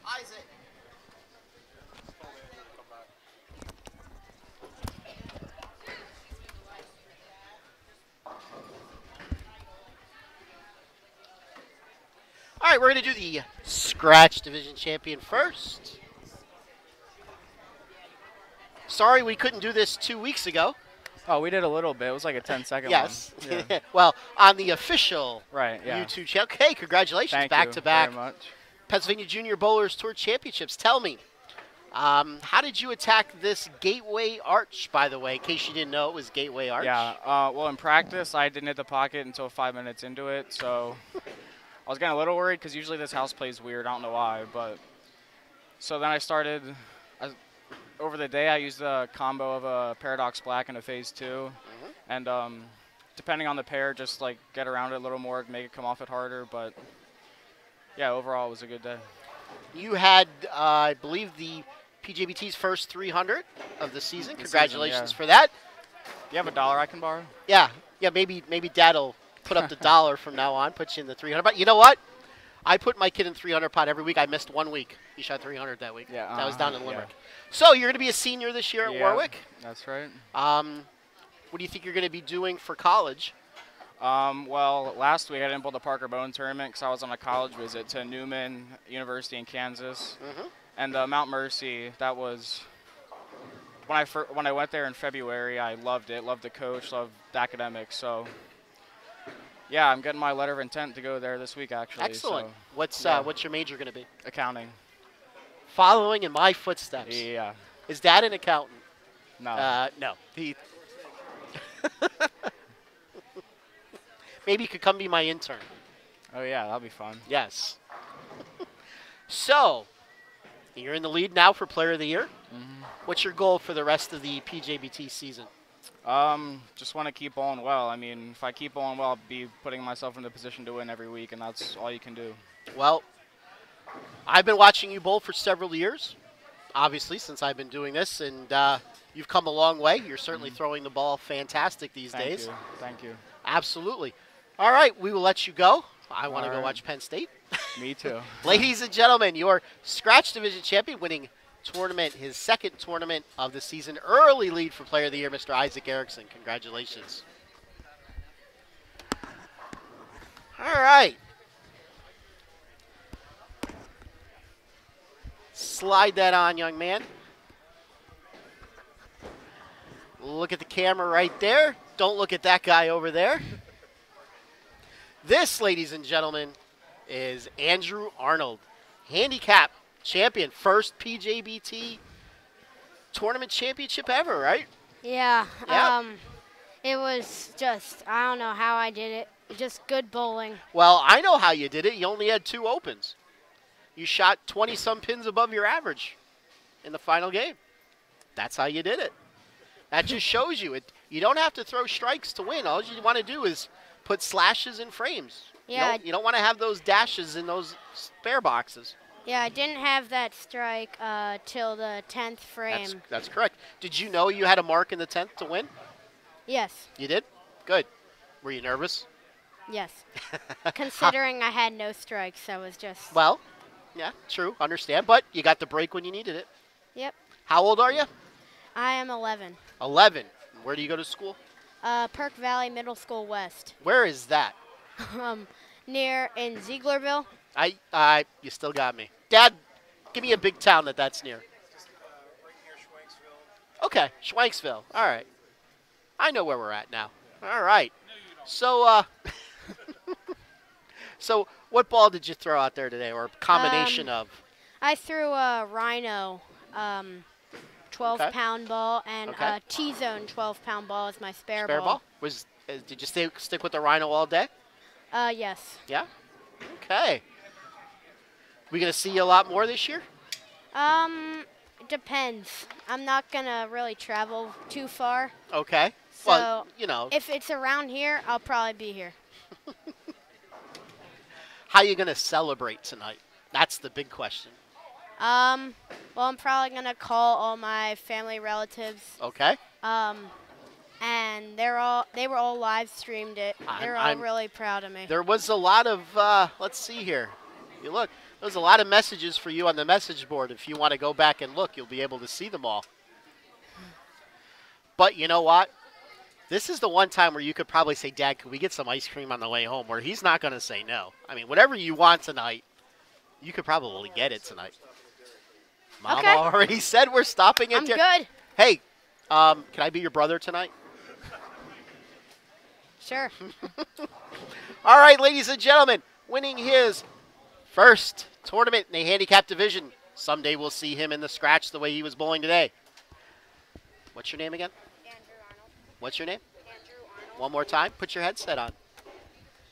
S1: Isaac. All right, we're going to do the Scratch Division Champion first. Sorry we couldn't do this 2 weeks ago.
S8: Oh, we did a little bit. It was like a 10-second
S1: Yes.
S8: one. Yeah.
S1: Well, on the official
S8: Right, yeah.
S1: YouTube channel. Hey, congratulations.
S8: Thank
S1: Back-to-back
S8: you very much.
S1: Pennsylvania Junior Bowlers Tour Championships. Tell me, how did you attack this Gateway Arch, by the way, in case you didn't know it was Gateway Arch?
S8: Yeah, well, in practice, I didn't hit the pocket until 5 minutes into it, so I was getting a little worried because usually this house plays weird. I don't know why, but so then I started. Over the day, I used a combo of a Paradox Black and a Phase 2, and depending on the pair, just like get around it a little more, make it come off it harder. But yeah, overall, it was a good day.
S1: You had, I believe, the PJBT's first 300 of the season. Congratulations for that.
S8: You have $1 I can borrow?
S1: Yeah, maybe Dad'll put up the $1 from now on, put you in the 300. But you know what? I put my kid in 300 pot every week. I missed 1 week. He shot 300 that week.
S8: Yeah,
S1: that was down in Limerick.
S8: yeah.
S1: So you're going to be a senior this year at Warwick.
S8: That's right.
S1: What do you think you're going to be doing for college?
S8: Well, last week I didn't bowl the Parker Bone tournament because I was on a college visit to Newman University in Kansas. And Mount Mercy, that was when I went there in February. I loved it, loved the coach, loved the academics. So yeah, I'm getting my letter of intent to go there this week actually.
S1: Excellent.
S8: So,
S1: what's your major going to be?
S8: Accounting.
S1: Following in my footsteps.
S8: Yeah.
S1: Is Dad an accountant?
S8: No.
S1: No. He maybe you could come be my intern.
S8: Oh yeah, that'll be fun.
S1: Yes. So, you're in the lead now for Player of the Year. What's your goal for the rest of the PJBT season?
S8: Just want to keep bowling well. I mean, if I keep bowling well, I'll be putting myself in the position to win every week, and that's all you can do.
S1: Well, I've been watching you bowl for several years, obviously, since I've been doing this, and you've come a long way. You're certainly throwing the ball fantastic these days.
S8: Thank you.
S1: Absolutely. All right, we will let you go. I want to go
S8: right.
S1: watch Penn State.
S8: Me too.
S1: Ladies and gentlemen, your Scratch Division champion, winning tournament, his second tournament of the season. Early lead for Player of the Year, Mr. Isaac Erickson. Congratulations. All right. Slide that on, young man. Look at the camera right there. Don't look at that guy over there. This, ladies and gentlemen, is Andrew Arnold, handicap champion, first PJBT tournament championship ever, right?
S9: Yeah.
S1: Yep.
S9: It was just, I don't know how I did it. Just good bowling.
S1: Well, I know how you did it. You only had 2 opens. You shot 20-some pins above your average in the final game. That's how you did it. That just shows you it. You don't have to throw strikes to win. All you want to do is put slashes in frames.
S9: Yeah.
S1: You don't want to have those dashes in those spare boxes.
S9: Yeah, I didn't have that strike till the 10th frame.
S1: That's correct. Did you know you had a mark in the 10th to win?
S9: Yes.
S1: You did? Good. Were you nervous?
S9: Yes. Considering I had no strikes, I was just.
S1: Well, yeah, true. Understand. But you got the break when you needed it.
S9: Yep.
S1: How old are you?
S9: I am 11.
S1: 11. Where do you go to school?
S9: Perk Valley Middle School West.
S1: Where is that?
S9: Near in Zieglerville.
S1: You still got me. Dad, give me a big town that's near.
S2: Right near Schwanksville.
S1: Okay, Schwanksville. All right. I know where we're at now. All right. So, so what ball did you throw out there today, or a combination of?
S9: I threw a Rhino 12-pound ball and a T-zone 12-pound ball as my spare ball.
S1: Did you stick with the Rhino all day?
S9: Yes.
S1: Yeah? Okay. We going to see you a lot more this year?
S9: It depends. I'm not going to really travel too far.
S1: Okay.
S9: So,
S1: well, you know.
S9: If it's around here, I'll probably be here.
S1: How are you going to celebrate tonight? That's the big question.
S9: Well, I'm probably going to call all my family relatives.
S1: Okay.
S9: And they were all live streamed it. They're all really proud of me.
S1: There was a lot of, let's see here. You look, there's a lot of messages for you on the message board. If you want to go back and look, you'll be able to see them all. But you know what? This is the one time where you could probably say, Dad, could we get some ice cream on the way home? Where he's not going to say no. I mean, whatever you want tonight, you could probably get it tonight. Mama already said we're stopping at dinner.
S9: I'm good.
S1: Hey, can I be your brother tonight?
S9: Sure.
S1: All right, ladies and gentlemen, winning his first tournament in the handicap division. Someday we'll see him in the scratch the way he was bowling today. What's your name again?
S9: Andrew Arnold.
S1: What's your name?
S9: Andrew Arnold.
S1: One more time. Put your headset on.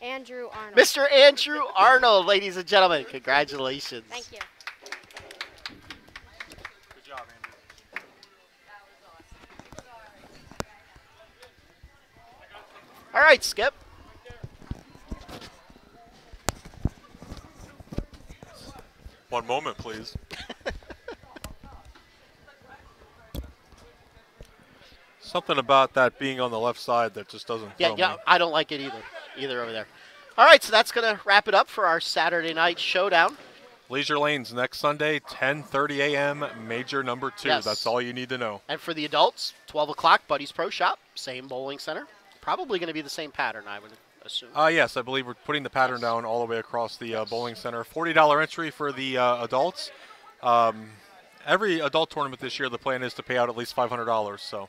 S9: Andrew Arnold.
S1: Mr. Andrew Arnold, ladies and gentlemen. Congratulations.
S9: Thank you.
S2: Good job, Andrew.
S1: All right, Skip.
S5: One moment, please. Something about that being on the left side that just doesn't
S1: Yeah,
S5: thrill
S1: yeah,
S5: me.
S1: I don't like it either over there. All right, so that's going to wrap it up for our Saturday night showdown.
S5: Leisure Lanes next Sunday, 10:30 a.m., major number 2.
S1: Yes.
S5: That's all you need to know.
S1: And for the adults, 12 o'clock, Buddy's Pro Shop, same bowling center. Probably going to be the same pattern, I would assume.
S5: Yes, I believe we're putting the pattern down all the way across the bowling center. $40 entry for the adults. Every adult tournament this year, the plan is to pay out at least $500, so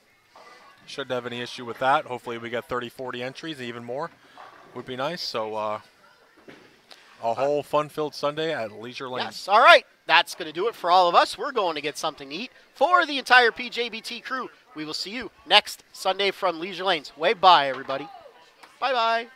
S5: shouldn't have any issue with that. Hopefully we get 30, 40 entries, even more would be nice. So a whole fun-filled Sunday at Leisure Lanes.
S1: Yes, all right. That's going to do it for all of us. We're going to get something to eat. For the entire PJBT crew, we will see you next Sunday from Leisure Lanes. Wave bye, everybody. Bye-bye.